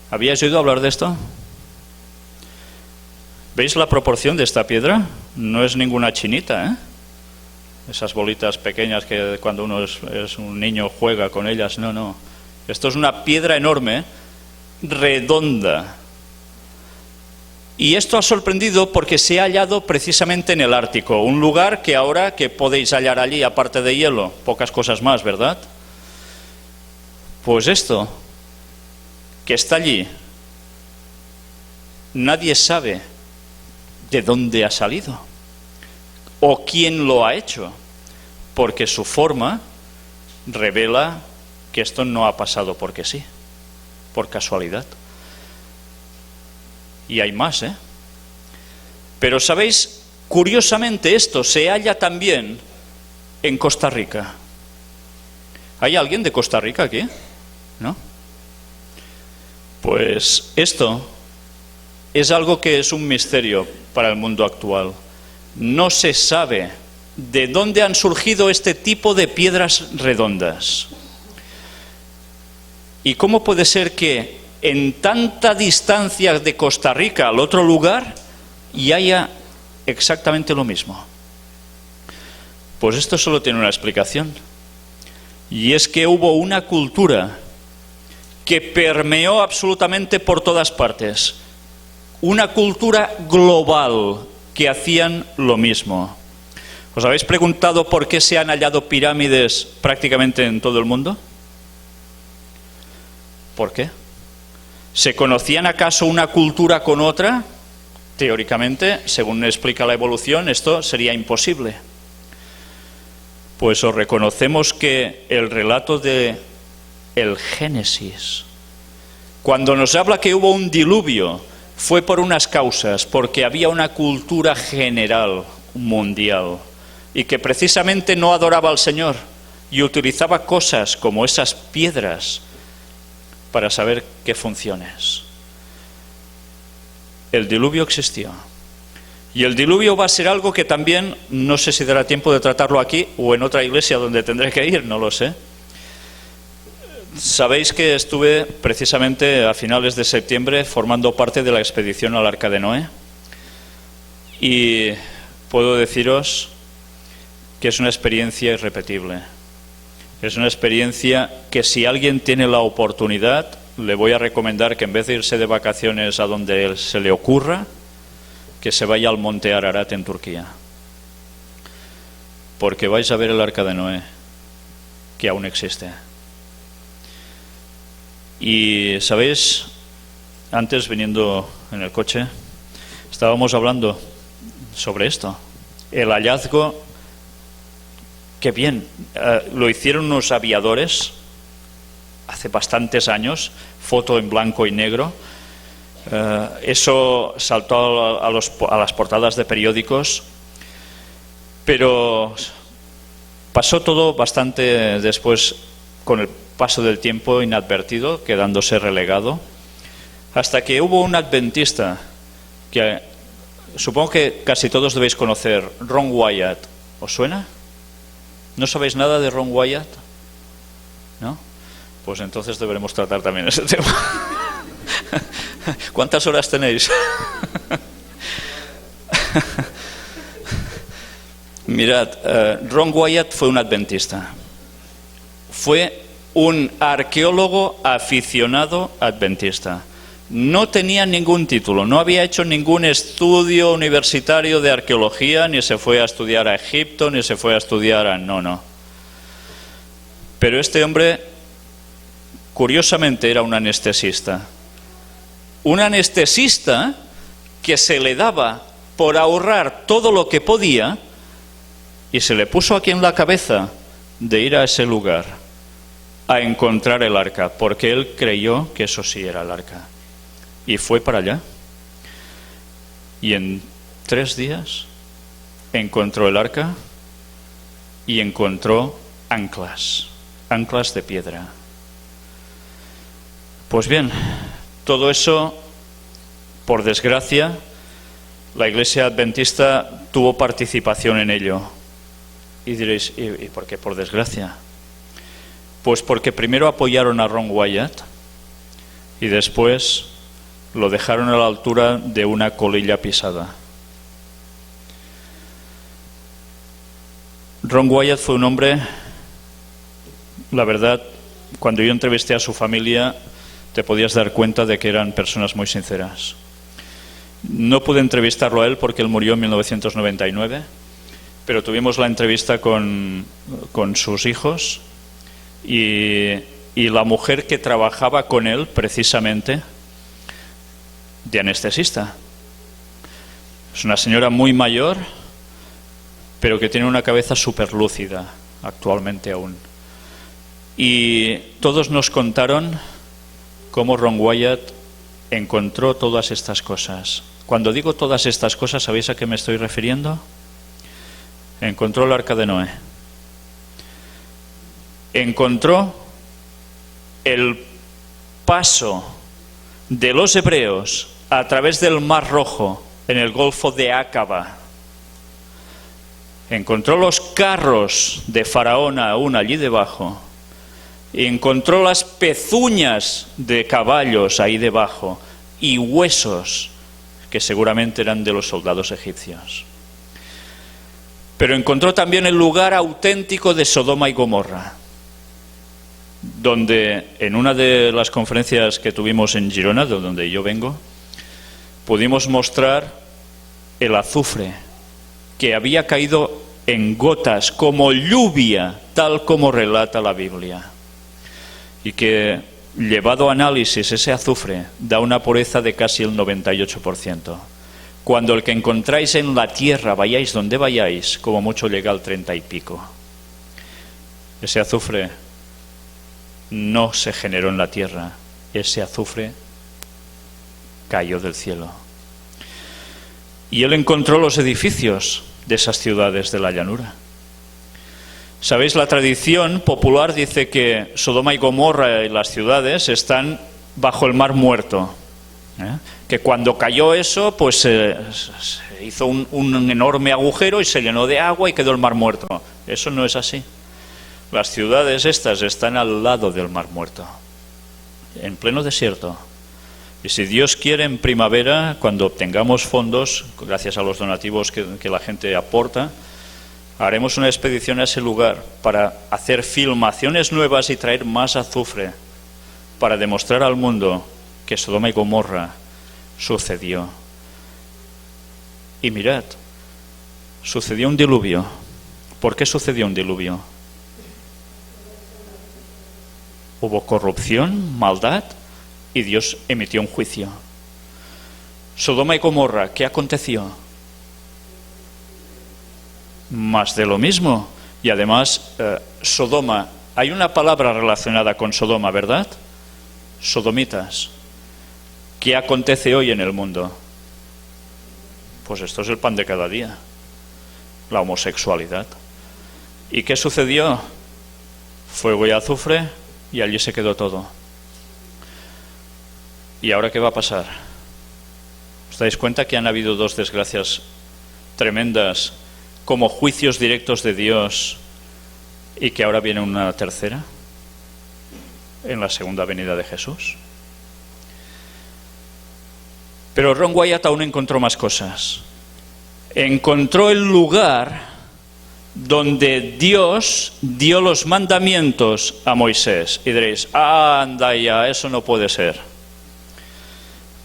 ¿Habíais oído hablar de esto? ¿Veis la proporción de esta piedra? No es ninguna chinita, ¿eh? Esas bolitas pequeñas que cuando uno es un niño juega con ellas. No, no. Esto es una piedra enorme, redonda. Y esto ha sorprendido porque se ha hallado precisamente en el Ártico, un lugar que ahora que podéis hallar allí, aparte de hielo, pocas cosas más, ¿verdad? Pues esto, que está allí, nadie sabe de dónde ha salido o quién lo ha hecho, porque su forma revela que esto no ha pasado porque sí, por casualidad. Y hay más, ¿eh? Pero, ¿sabéis? Curiosamente esto se halla también en Costa Rica. ¿Hay alguien de Costa Rica aquí? ¿No? Pues esto es algo que es un misterio para el mundo actual. No se sabe de dónde han surgido este tipo de piedras redondas. ¿Y cómo puede ser que en tanta distancia de Costa Rica al otro lugar y haya exactamente lo mismo? Pues esto solo tiene una explicación. Y es que hubo una cultura que permeó absolutamente por todas partes. Una cultura global que hacían lo mismo. ¿Os habéis preguntado por qué se han hallado pirámides prácticamente en todo el mundo? ¿Por qué? ¿Se conocían acaso una cultura con otra? Teóricamente, según explica la evolución, esto sería imposible. Pues os reconocemos que el relato de el Génesis, cuando nos habla que hubo un diluvio, fue por unas causas, porque había una cultura general, mundial, y que precisamente no adoraba al Señor y utilizaba cosas como esas piedras para saber qué funciones. El diluvio existió. Y el diluvio va a ser algo que también, no sé si dará tiempo de tratarlo aquí o en otra iglesia donde tendré que ir, no lo sé. Sabéis que estuve precisamente a finales de septiembre formando parte de la expedición al Arca de Noé. Y puedo deciros que es una experiencia irrepetible. Es una experiencia que si alguien tiene la oportunidad, le voy a recomendar que en vez de irse de vacaciones a donde se le ocurra, que se vaya al monte Ararat en Turquía. Porque vais a ver el Arca de Noé, que aún existe. Y, ¿sabéis? Antes, viniendo en el coche, estábamos hablando sobre esto. El hallazgo, que bien, lo hicieron unos aviadores hace bastantes años, foto en blanco y negro. Eso saltó a las portadas de periódicos, pero pasó todo bastante después, con el paso del tiempo, inadvertido, quedándose relegado, hasta que hubo un adventista que supongo que casi todos debéis conocer, Ron Wyatt. ¿Os suena? ¿No sabéis nada de Ron Wyatt? ¿No? Pues entonces deberemos tratar también ese tema. ¿Cuántas horas tenéis? Mirad, Ron Wyatt fue un adventista. Fue un arqueólogo aficionado adventista. No tenía ningún título, no había hecho ningún estudio universitario de arqueología, ni se fue a estudiar a Egipto, ni se fue a estudiar a... No. Pero este hombre, curiosamente, era un anestesista. Un anestesista que se le daba por ahorrar todo lo que podía y se le puso aquí en la cabeza de ir a ese lugar a encontrar el arca, porque él creyó que eso sí era el arca. Y fue para allá. Y en 3 días encontró el arca y encontró anclas de piedra. Pues bien, todo eso, por desgracia, la Iglesia Adventista tuvo participación en ello. Y diréis, ¿y por qué por desgracia? Pues porque primero apoyaron a Ron Wyatt y después lo dejaron a la altura de una colilla pisada. Ron Wyatt fue un hombre, la verdad, cuando yo entrevisté a su familia, te podías dar cuenta de que eran personas muy sinceras. No pude entrevistarlo a él porque él murió en 1999, pero tuvimos la entrevista con sus hijos y la mujer que trabajaba con él, precisamente, de anestesista. Es una señora muy mayor, pero que tiene una cabeza súper lúcida, actualmente aún. Y todos nos contaron cómo Ron Wyatt encontró todas estas cosas. Cuando digo todas estas cosas, ¿sabéis a qué me estoy refiriendo? Encontró el arca de Noé. Encontró el paso de los hebreos a través del Mar Rojo en el Golfo de Acaba. Encontró los carros de Faraón aún allí debajo. Encontró las pezuñas de caballos ahí debajo y huesos que seguramente eran de los soldados egipcios. Pero encontró también el lugar auténtico de Sodoma y Gomorra, donde en una de las conferencias que tuvimos en Girona, de donde yo vengo, pudimos mostrar el azufre que había caído en gotas como lluvia, tal como relata la Biblia, y que, llevado a análisis, ese azufre da una pureza de casi el 98%. Cuando el que encontráis en la tierra, vayáis donde vayáis, como mucho llega al 30 y pico. Ese azufre no se generó en la tierra, ese azufre cayó del cielo. Y él encontró los edificios de esas ciudades de la llanura. ¿Sabéis? La tradición popular dice que Sodoma y Gomorra y las ciudades están bajo el Mar Muerto. Que cuando cayó eso, pues se hizo un enorme agujero y se llenó de agua y quedó el Mar Muerto. Eso no es así. Las ciudades estas están al lado del Mar Muerto, en pleno desierto. Y si Dios quiere, en primavera, cuando obtengamos fondos, gracias a los donativos que la gente aporta, haremos una expedición a ese lugar para hacer filmaciones nuevas y traer más azufre para demostrar al mundo que Sodoma y Gomorra sucedió. Y mirad, sucedió un diluvio. ¿Por qué sucedió un diluvio? Hubo corrupción, maldad, y Dios emitió un juicio. Sodoma y Gomorra, ¿qué aconteció? Más de lo mismo. Y además, Sodoma, hay una palabra relacionada con Sodoma, ¿verdad? Sodomitas. ¿Qué acontece hoy en el mundo? Pues esto es el pan de cada día, la homosexualidad. ¿Y qué sucedió? Fuego y azufre, y allí se quedó todo. ¿Y ahora qué va a pasar? ¿Os dais cuenta que han habido dos desgracias tremendas como juicios directos de Dios y que ahora viene una tercera en la segunda venida de Jesús? Pero Ron Wyatt aún encontró más cosas. Encontró el lugar donde Dios dio los mandamientos a Moisés. Y diréis, anda ya, eso no puede ser.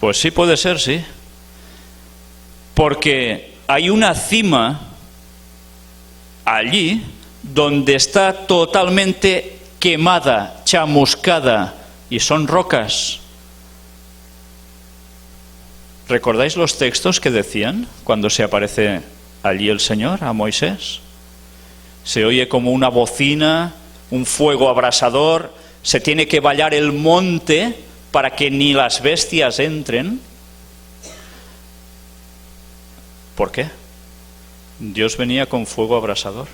Pues sí puede ser, sí. Porque hay una cima allí donde está totalmente quemada, chamuscada, y son rocas. ¿Recordáis los textos que decían cuando se aparece allí el Señor a Moisés? Se oye como una bocina, un fuego abrasador, se tiene que vallar el monte para que ni las bestias entren. ¿Por qué? Dios venía con fuego abrasador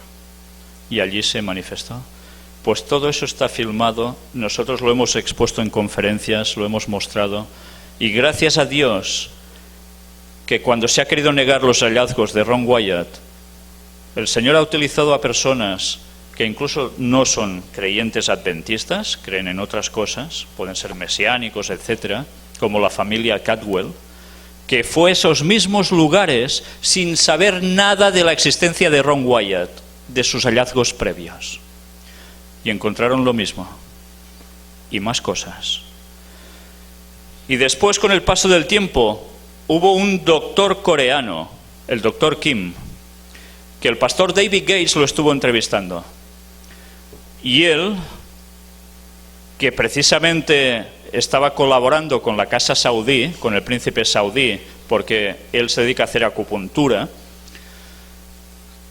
y allí se manifestó. Pues todo eso está filmado, nosotros lo hemos expuesto en conferencias, lo hemos mostrado, y gracias a Dios que cuando se ha querido negar los hallazgos de Ron Wyatt, el Señor ha utilizado a personas que incluso no son creyentes adventistas, creen en otras cosas, pueden ser mesiánicos, etcétera, como la familia Cadwell, que fue a esos mismos lugares sin saber nada de la existencia de Ron Wyatt, de sus hallazgos previos. Y encontraron lo mismo, y más cosas. Y después, con el paso del tiempo, hubo un doctor coreano, el doctor Kim, que el pastor David Gates lo estuvo entrevistando. Y él, que precisamente estaba colaborando con la casa saudí, con el príncipe saudí, porque él se dedica a hacer acupuntura,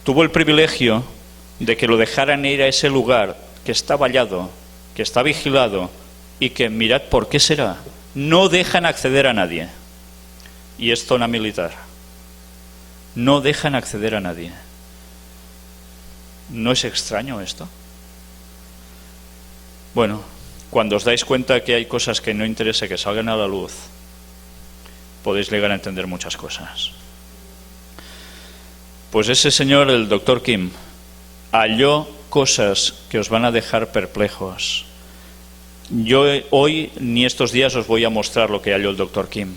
tuvo el privilegio de que lo dejaran ir a ese lugar que está vallado que está vigilado y que, mirad por qué será, no dejan acceder a nadie. Y es zona militar. No dejan acceder a nadie. ¿No es extraño esto? Bueno, cuando os dais cuenta que hay cosas que no interesa que salgan a la luz, podéis llegar a entender muchas cosas. Pues ese señor, el Dr. Kim, halló cosas que os van a dejar perplejos. Yo hoy ni estos días os voy a mostrar lo que halló el Dr. Kim,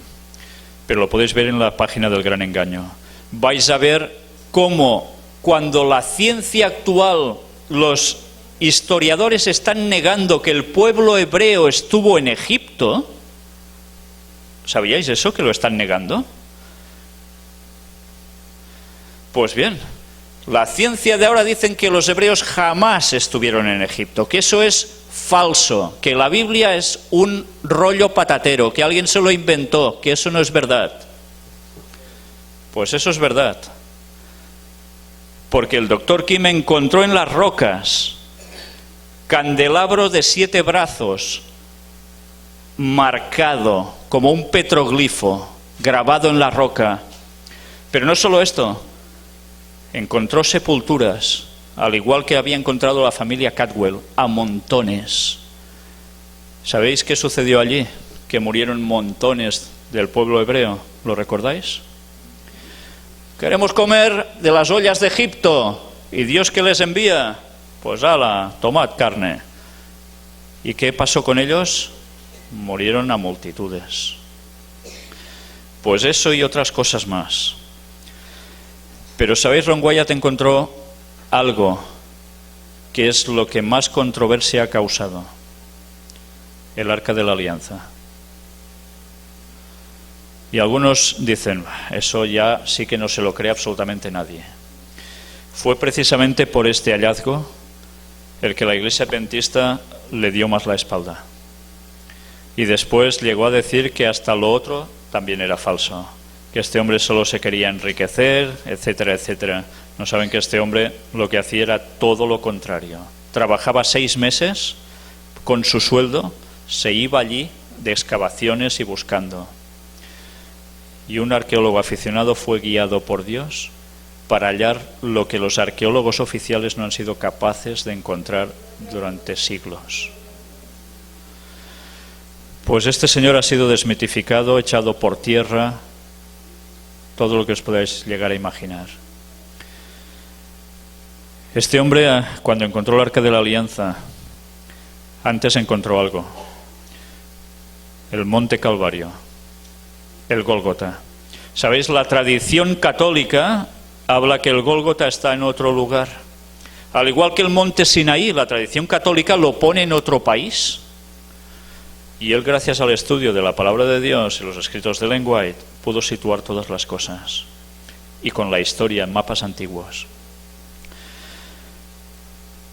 pero lo podéis ver en la página del Gran Engaño. Vais a ver cómo cuando la ciencia actual, los historiadores están negando que el pueblo hebreo estuvo en Egipto. ¿Sabíais eso, que lo están negando? Pues bien, la ciencia de ahora dicen que los hebreos jamás estuvieron en Egipto, que eso es falso, que la Biblia es un rollo patatero, que alguien se lo inventó, que eso no es verdad. Pues eso es verdad. Porque el Dr. Kim encontró en las rocas candelabro de 7 brazos, marcado como un petroglifo, grabado en la roca. Pero no solo esto, encontró sepulturas, al igual que había encontrado la familia Cadwell, a montones. ¿Sabéis qué sucedió allí? Que murieron montones del pueblo hebreo. ¿Lo recordáis? Queremos comer de las ollas de Egipto. ¿Y Dios qué les envía? Pues ala, tomad carne. ¿Y qué pasó con ellos? Murieron a multitudes. Pues eso y otras cosas más. Pero ¿sabéis? Ron Wyatt encontró algo que es lo que más controversia ha causado: el Arca de la Alianza. Y algunos dicen, eso ya sí que no se lo cree absolutamente nadie. Fue precisamente por este hallazgo el que la Iglesia Adventista le dio más la espalda. Y después llegó a decir que hasta lo otro también era falso, que este hombre solo se quería enriquecer, etcétera, etcétera. No saben que este hombre lo que hacía era todo lo contrario. Trabajaba 6 meses con su sueldo, se iba allí de excavaciones y buscando. Y un arqueólogo aficionado fue guiado por Dios para hallar lo que los arqueólogos oficiales no han sido capaces de encontrar durante siglos. Pues este señor ha sido desmitificado, echado por tierra, todo lo que os podáis llegar a imaginar. Este hombre, cuando encontró el Arca de la Alianza, antes encontró algo: el Monte Calvario, el Gólgota. ¿Sabéis? La tradición católica habla que el Gólgota está en otro lugar. Al igual que el Monte Sinaí, la tradición católica lo pone en otro país. Y él, gracias al estudio de la palabra de Dios y los escritos de Ellen White, pudo situar todas las cosas. Y con la historia en mapas antiguos.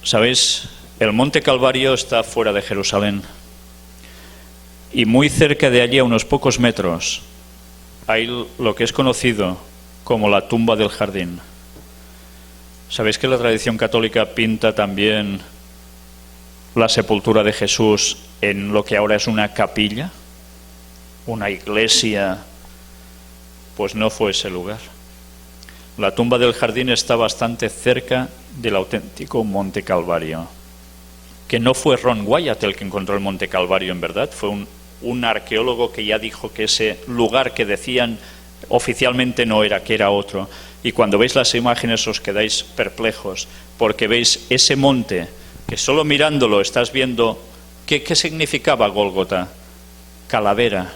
¿Sabéis? El Monte Calvario está fuera de Jerusalén. Y muy cerca de allí, a unos pocos metros, hay lo que es conocido como la tumba del jardín. ¿Sabéis que la tradición católica pinta también la sepultura de Jesús en lo que ahora es una capilla, una iglesia? Pues no fue ese lugar. La tumba del jardín está bastante cerca del auténtico Monte Calvario, que no fue Ron Wyatt el que encontró el Monte Calvario en verdad, fue un arqueólogo que ya dijo que ese lugar que decían oficialmente no era, que era otro. Y cuando veis las imágenes os quedáis perplejos, porque veis ese monte que solo mirándolo estás viendo. ¿Qué significaba Gólgota? Calavera.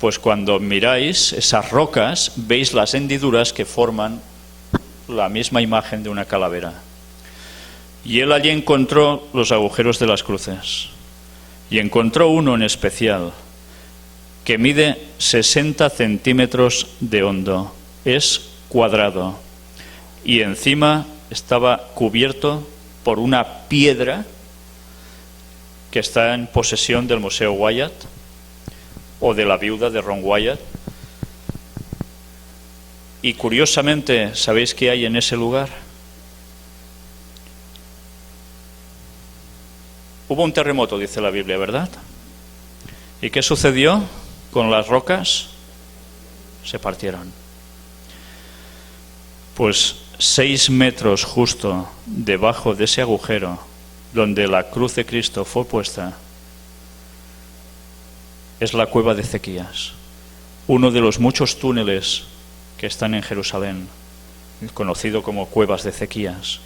Pues cuando miráis esas rocas veis las hendiduras que forman la misma imagen de una calavera. Y él allí encontró los agujeros de las cruces. Y encontró uno en especial que mide 60 centímetros de hondo. Es cuadrado. Y encima estaba cubierto por una piedra que está en posesión del Museo Wyatt o de la viuda de Ron Wyatt. Y curiosamente, ¿sabéis qué hay en ese lugar? Hubo un terremoto, dice la Biblia, ¿verdad? ¿Y qué sucedió con las rocas? Se partieron. Pues 6 metros justo debajo de ese agujero donde la cruz de Cristo fue puesta es la cueva de Ezequías, uno de los muchos túneles que están en Jerusalén, conocido como cuevas de Ezequías.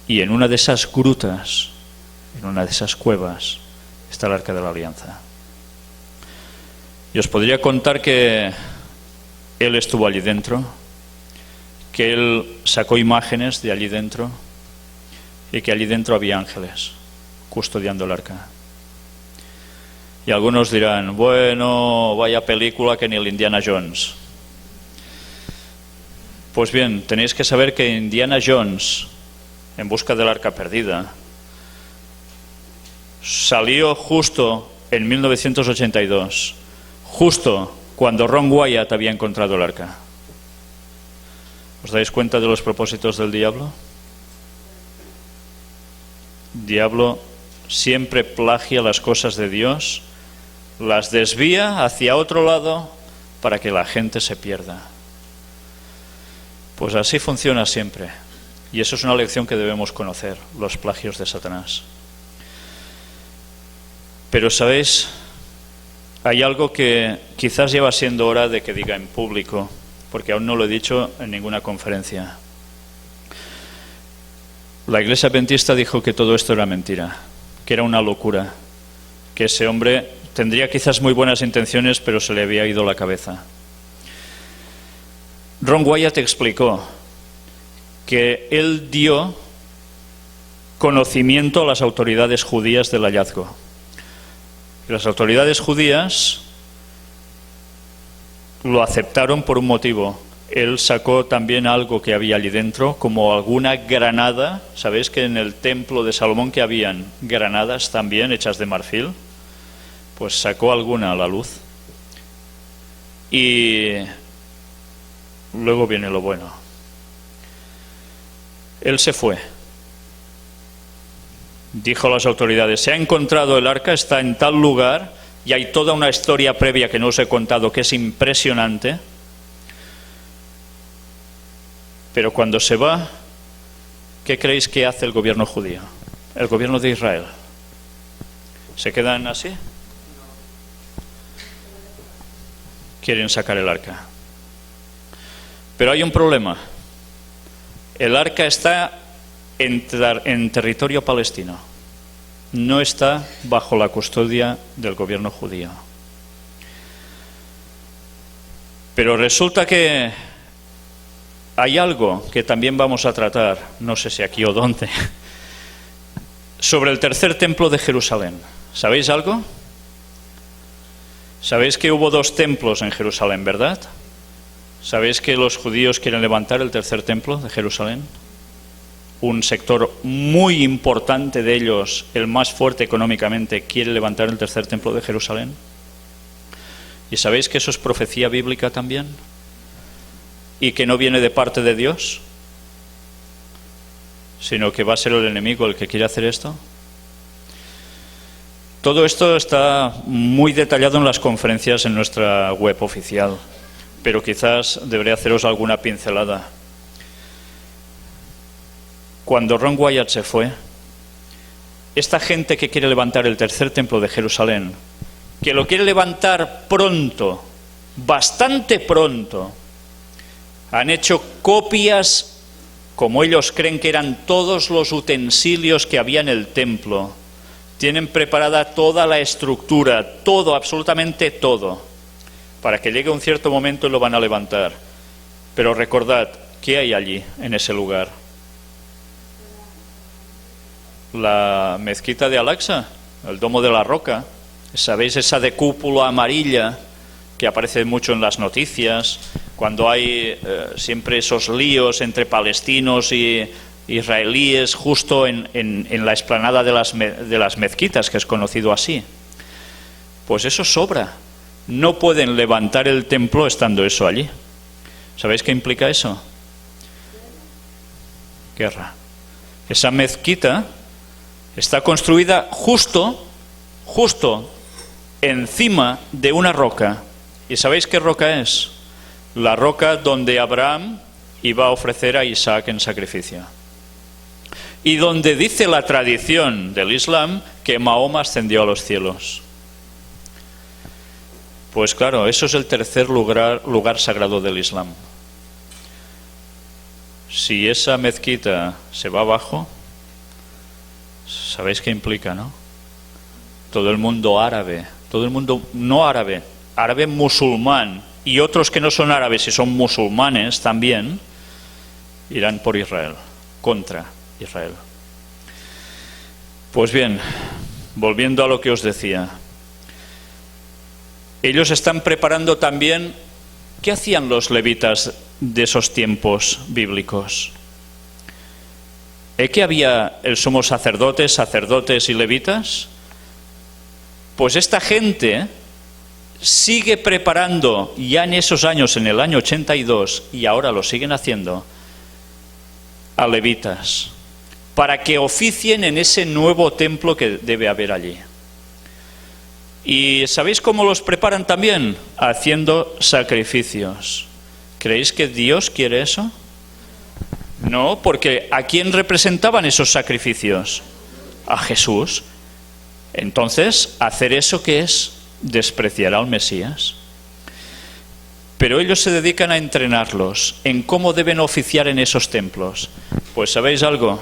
Y en una de esas grutas, en una de esas cuevas, está el Arca de la Alianza. Y os podría contar que él estuvo allí dentro, que él sacó imágenes de allí dentro y que allí dentro había ángeles custodiando el arca. Y algunos dirán, bueno, vaya película que ni el Indiana Jones. Pues bien, tenéis que saber que Indiana Jones, en busca del arca perdida, salió justo en 1982, justo cuando Ron Wyatt había encontrado el arca. ¿Os dais cuenta de los propósitos del diablo? El diablo siempre plagia las cosas de Dios, las desvía hacia otro lado para que la gente se pierda. Pues así funciona siempre. Y eso es una lección que debemos conocer, los plagios de Satanás. Pero ¿sabéis? Hay algo que quizás lleva siendo hora de que diga en público, porque aún no lo he dicho en ninguna conferencia. La Iglesia Adventista dijo que todo esto era mentira, que era una locura, que ese hombre tendría quizás muy buenas intenciones, pero se le había ido la cabeza. Ron Wyatt explicó que él dio conocimiento a las autoridades judías del hallazgo. Y las autoridades judías lo aceptaron por un motivo. Él sacó también algo que había allí dentro, como alguna granada. ¿Sabéis que en el templo de Salomón que habían granadas también hechas de marfil? Pues sacó alguna a la luz. Y luego viene lo bueno. Él se fue. Dijo a las autoridades, se ha encontrado el arca, está en tal lugar, y hay toda una historia previa que no os he contado que es impresionante. Pero cuando se va, ¿qué creéis que hace el gobierno judío? El gobierno de Israel. ¿Se quedan así? Quieren sacar el arca. Pero hay un problema. El arca está en territorio palestino. No está bajo la custodia del gobierno judío. Pero resulta que hay algo que también vamos a tratar, no sé si aquí o dónde, sobre el tercer templo de Jerusalén. ¿Sabéis algo? Sabéis que hubo 2 templos en Jerusalén, ¿verdad? ¿Sabéis que los judíos quieren levantar el tercer templo de Jerusalén? Un sector muy importante de ellos, el más fuerte económicamente, quiere levantar el tercer templo de Jerusalén. ¿Y sabéis que eso es profecía bíblica también? ¿Y que no viene de parte de Dios? Sino que va a ser el enemigo el que quiere hacer esto. Todo esto está muy detallado en las conferencias en nuestra web oficial, pero quizás debería haceros alguna pincelada. Cuando Ron Wyatt se fue, esta gente que quiere levantar el tercer templo de Jerusalén, que lo quiere levantar pronto, bastante pronto, han hecho copias, como ellos creen que eran todos los utensilios que había en el templo. Tienen preparada toda la estructura, todo, absolutamente todo, para que llegue un cierto momento y lo van a levantar. Pero recordad, ¿qué hay allí, en ese lugar? La mezquita de Al-Aqsa, el domo de la roca. ¿Sabéis esa de cúpula amarilla que aparece mucho en las noticias? Cuando hay siempre esos líos entre palestinos y israelíes justo en la explanada de las mezquitas, que es conocido así. Pues eso sobra. No pueden levantar el templo estando eso allí. ¿Sabéis qué implica eso? Guerra. Esa mezquita Está construida justo encima de una roca. ¿Y sabéis qué roca es? La roca donde Abraham iba a ofrecer a Isaac en sacrificio. Y donde dice la tradición del Islam que Mahoma ascendió a los cielos. Pues claro, eso es el tercer lugar sagrado del Islam. Si esa mezquita se va abajo, ¿sabéis qué implica, no? Todo el mundo árabe, todo el mundo no árabe, árabe musulmán y otros que no son árabes y son musulmanes también, irán por Israel, contra Israel. Pues bien, volviendo a lo que os decía, ellos están preparando también. ¿Qué hacían los levitas de esos tiempos bíblicos? ¿Que había el sumo sacerdote, sacerdotes y levitas? Pues esta gente sigue preparando ya en esos años, en el año 82, y ahora lo siguen haciendo, a levitas, para que oficien en ese nuevo templo que debe haber allí. ¿Y sabéis cómo los preparan también? Haciendo sacrificios. ¿Creéis que Dios quiere eso? No, porque ¿a quién representaban esos sacrificios? A Jesús. Entonces, ¿hacer eso qué es? Despreciar al Mesías. Pero ellos se dedican a entrenarlos en cómo deben oficiar en esos templos. Pues ¿sabéis algo?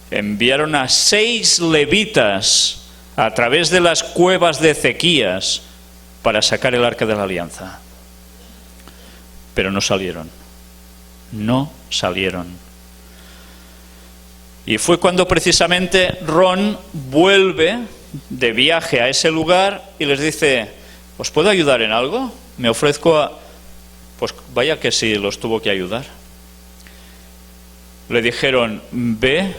Enviaron a 6 levitas a través de las cuevas de Ezequías para sacar el arca de la alianza. Pero no salieron. No salieron. Y fue cuando precisamente Ron vuelve de viaje a ese lugar y les dice: ¿os puedo ayudar en algo? Me ofrezco a... Pues vaya que sí, los tuvo que ayudar. Le dijeron: ve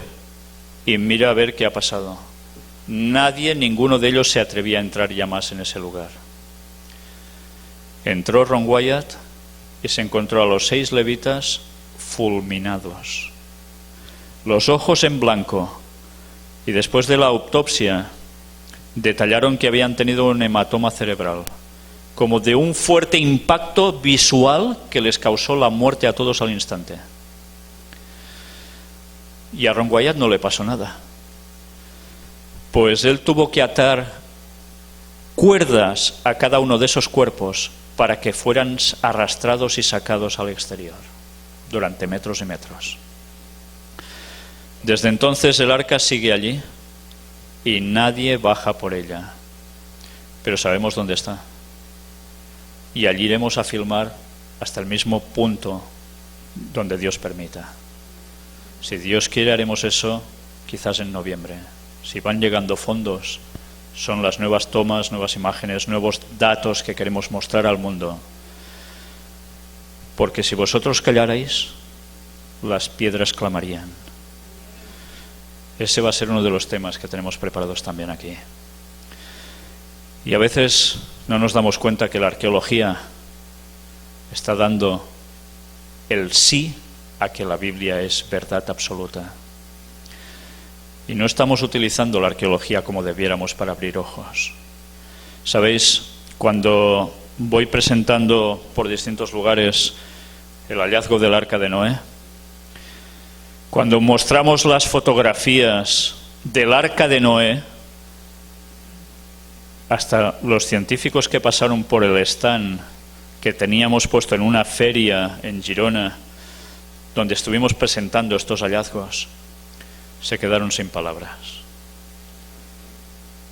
y mira a ver qué ha pasado. Ninguno de ellos se atrevía a entrar ya más en ese lugar. Entró Ron Wyatt y se encontró a los 6 levitas fulminados, los ojos en blanco, y después de la autopsia detallaron que habían tenido un hematoma cerebral, como de un fuerte impacto visual que les causó la muerte a todos al instante. Y a Ron Wyatt no le pasó nada. Pues él tuvo que atar cuerdas a cada uno de esos cuerpos para que fueran arrastrados y sacados al exterior durante metros y metros. Desde entonces el arca sigue allí y nadie baja por ella, pero sabemos dónde está. Y allí iremos a filmar hasta el mismo punto donde Dios permita. Si Dios quiere, haremos eso quizás en noviembre. Si van llegando fondos, son las nuevas tomas, nuevas imágenes, nuevos datos que queremos mostrar al mundo. Porque si vosotros callarais, las piedras clamarían. Ese va a ser uno de los temas que tenemos preparados también aquí. Y a veces no nos damos cuenta que la arqueología está dando el sí a que la Biblia es verdad absoluta. Y no estamos utilizando la arqueología como debiéramos para abrir ojos. ¿Sabéis? Cuando voy presentando por distintos lugares el hallazgo del Arca de Noé, cuando mostramos las fotografías del Arca de Noé, hasta los científicos que pasaron por el stand que teníamos puesto en una feria en Girona, donde estuvimos presentando estos hallazgos, se quedaron sin palabras.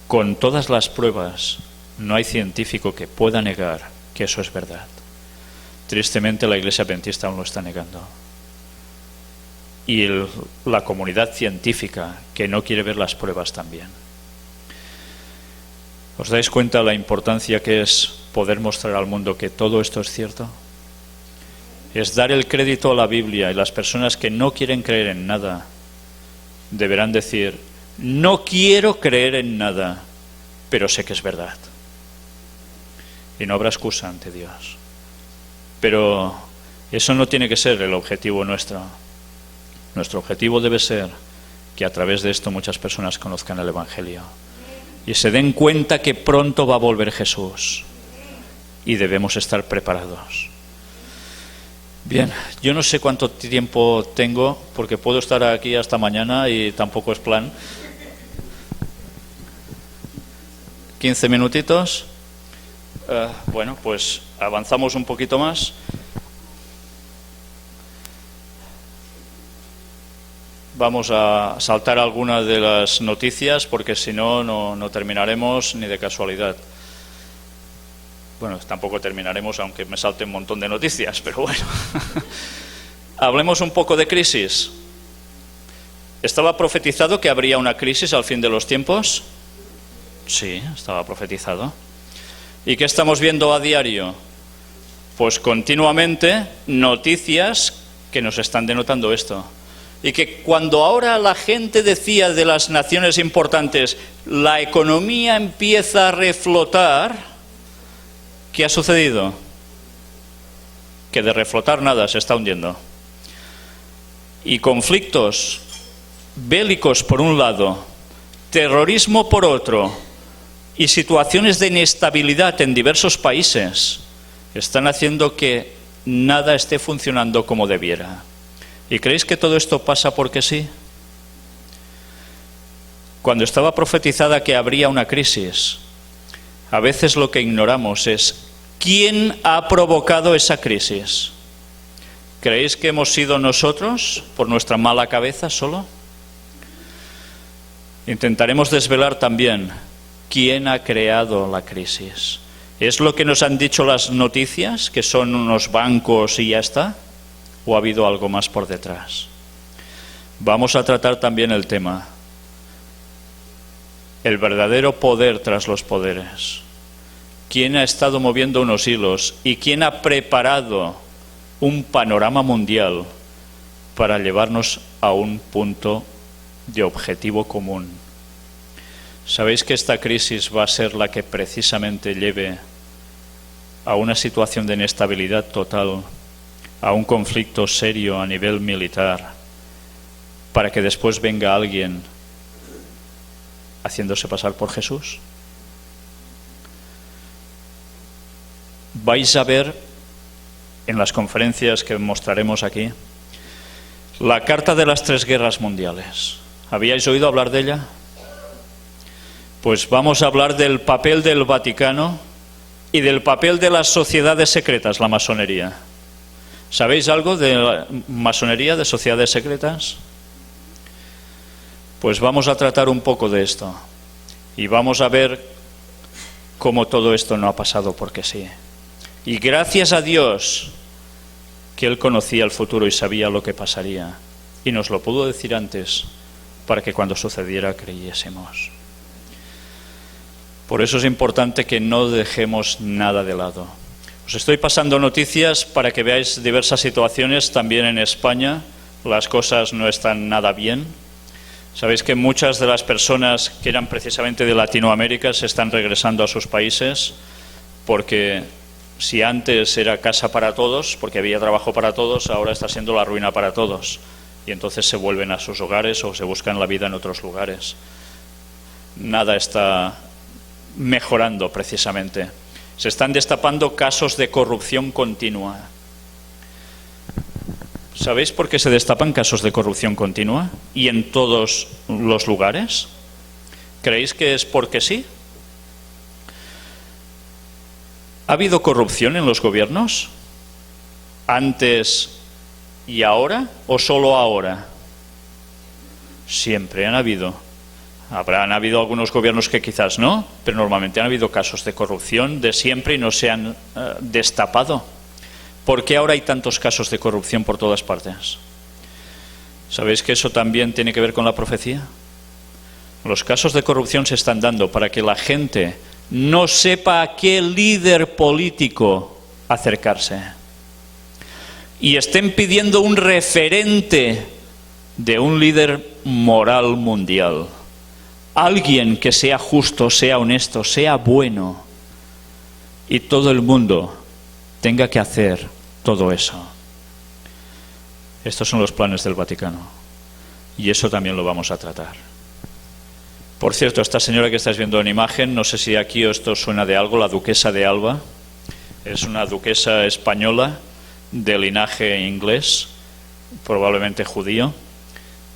Con todas las pruebas, no hay científico que pueda negar que eso es verdad. Tristemente, la Iglesia Adventista aún lo está negando. Y la comunidad científica, que no quiere ver las pruebas también. ¿Os dais cuenta la importancia que es poder mostrar al mundo que todo esto es cierto? Es dar el crédito a la Biblia, y las personas que no quieren creer en nada deberán decir: no quiero creer en nada, pero sé que es verdad. Y no habrá excusa ante Dios. Pero eso no tiene que ser el objetivo nuestro. Nuestro objetivo debe ser que a través de esto muchas personas conozcan el Evangelio y se den cuenta que pronto va a volver Jesús y debemos estar preparados. Bien, yo no sé cuánto tiempo tengo, porque puedo estar aquí hasta mañana y tampoco es plan. 15 minutitos. Bueno, pues avanzamos un poquito más. Vamos a saltar algunas de las noticias, porque si no, no terminaremos ni de casualidad. Bueno, tampoco terminaremos, aunque me salte un montón de noticias, pero bueno. Hablemos un poco de crisis. ¿Estaba profetizado que habría una crisis al fin de los tiempos? Sí, estaba profetizado. ¿Y qué estamos viendo a diario? Pues continuamente noticias que nos están denotando esto. Y que cuando ahora la gente decía de las naciones importantes, la economía empieza a reflotar, ¿qué ha sucedido? Que de reflotar nada, se está hundiendo. Y conflictos bélicos por un lado, terrorismo por otro, y situaciones de inestabilidad en diversos países están haciendo que nada esté funcionando como debiera. ¿Y creéis que todo esto pasa porque sí? Cuando estaba profetizada que habría una crisis, a veces lo que ignoramos es ¿quién ha provocado esa crisis? ¿Creéis que hemos sido nosotros por nuestra mala cabeza solo? Intentaremos desvelar también quién ha creado la crisis. ¿Es lo que nos han dicho las noticias, que son unos bancos y ya está? ¿O ha habido algo más por detrás? Vamos a tratar también el tema, el verdadero poder tras los poderes. ¿Quién ha estado moviendo unos hilos y quién ha preparado un panorama mundial para llevarnos a un punto de objetivo común? ¿Sabéis que esta crisis va a ser la que precisamente lleve a una situación de inestabilidad total, a un conflicto serio a nivel militar, para que después venga alguien haciéndose pasar por Jesús? Vais a ver en las conferencias que mostraremos aquí la Carta de las Tres Guerras Mundiales. ¿Habíais oído hablar de ella? Pues vamos a hablar del papel del Vaticano y del papel de las sociedades secretas, la masonería. ¿Sabéis algo de la masonería, de sociedades secretas? Pues vamos a tratar un poco de esto y vamos a ver cómo todo esto no ha pasado porque sí. Y gracias a Dios que Él conocía el futuro y sabía lo que pasaría y nos lo pudo decir antes para que cuando sucediera creyésemos. Por eso es importante que no dejemos nada de lado. Os estoy pasando noticias para que veáis diversas situaciones. También en España las cosas no están nada bien. Sabéis que muchas de las personas que eran precisamente de Latinoamérica se están regresando a sus países, porque si antes era casa para todos, porque había trabajo para todos, ahora está siendo la ruina para todos. Y entonces se vuelven a sus hogares o se buscan la vida en otros lugares. Nada está mejorando precisamente. Se están destapando casos de corrupción continua. ¿Sabéis por qué se destapan casos de corrupción continua? Y en todos los lugares. ¿Creéis que es porque sí? ¿Ha habido corrupción en los gobiernos? ¿Antes y ahora? ¿O solo ahora? Siempre han habido. Habrán habido algunos gobiernos que quizás no, pero normalmente han habido casos de corrupción de siempre y no se han destapado. ¿Por qué ahora hay tantos casos de corrupción por todas partes? ¿Sabéis que eso también tiene que ver con la profecía? Los casos de corrupción se están dando para que la gente no sepa a qué líder político acercarse y estén pidiendo un referente de un líder moral mundial. Alguien que sea justo, sea honesto, sea bueno, y todo el mundo tenga que hacer todo eso. Estos son los planes del Vaticano. y eso también lo vamos a tratar. Por cierto, esta señora que estáis viendo en imagen, no sé si aquí esto suena de algo, la duquesa de Alba, es una duquesa española de linaje inglés, probablemente judío,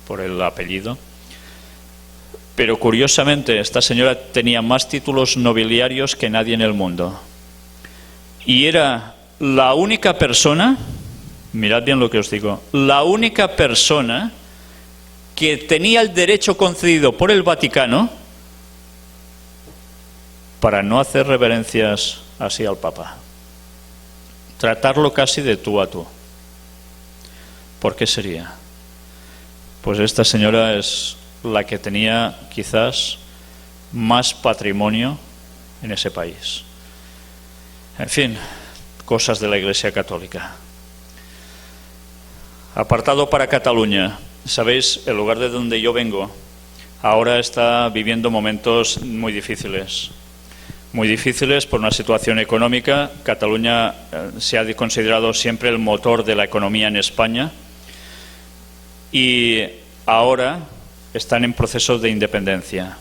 por el apellido. Pero curiosamente, esta señora tenía más títulos nobiliarios que nadie en el mundo. Y era la única persona, mirad bien lo que os digo, la única persona que tenía el derecho concedido por el Vaticano para no hacer reverencias así al Papa. Tratarlo casi de tú a tú. ¿Por qué sería? Pues esta señora es la que tenía quizás más patrimonio en ese país. En fin, cosas de la Iglesia Católica. Apartado para Cataluña. Sabéis, el lugar de donde yo vengo ahora está viviendo momentos muy difíciles. Muy difíciles por una situación económica. Cataluña se ha considerado siempre el motor de la economía en España y ahora están en proceso de independencia.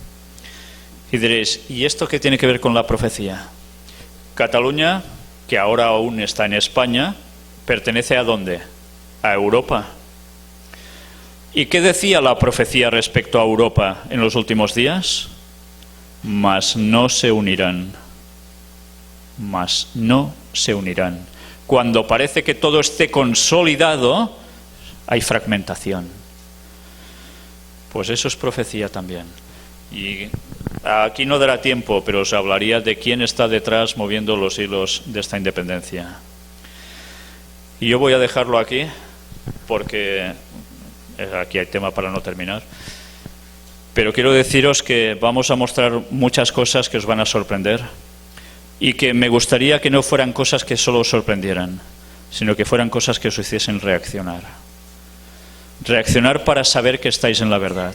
Y diréis, ¿y esto qué tiene que ver con la profecía? Cataluña, que ahora aún está en España, ¿pertenece a dónde? A Europa. ¿Y qué decía la profecía respecto a Europa en los últimos días? Mas no se unirán. Mas no se unirán. Cuando parece que todo esté consolidado, hay fragmentación. Pues eso es profecía también. Y aquí no dará tiempo, pero os hablaría de quién está detrás moviendo los hilos de esta independencia. Y yo voy a dejarlo aquí, porque aquí hay tema para no terminar. Pero quiero deciros que vamos a mostrar muchas cosas que os van a sorprender y que me gustaría que no fueran cosas que solo os sorprendieran, sino que fueran cosas que os hiciesen reaccionar. Reaccionar para saber que estáis en la verdad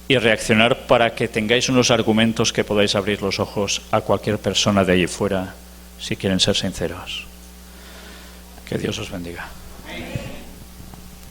y reaccionar para que tengáis unos argumentos que podáis abrir los ojos a cualquier persona de allí fuera si quieren ser sinceros. Que Dios os bendiga.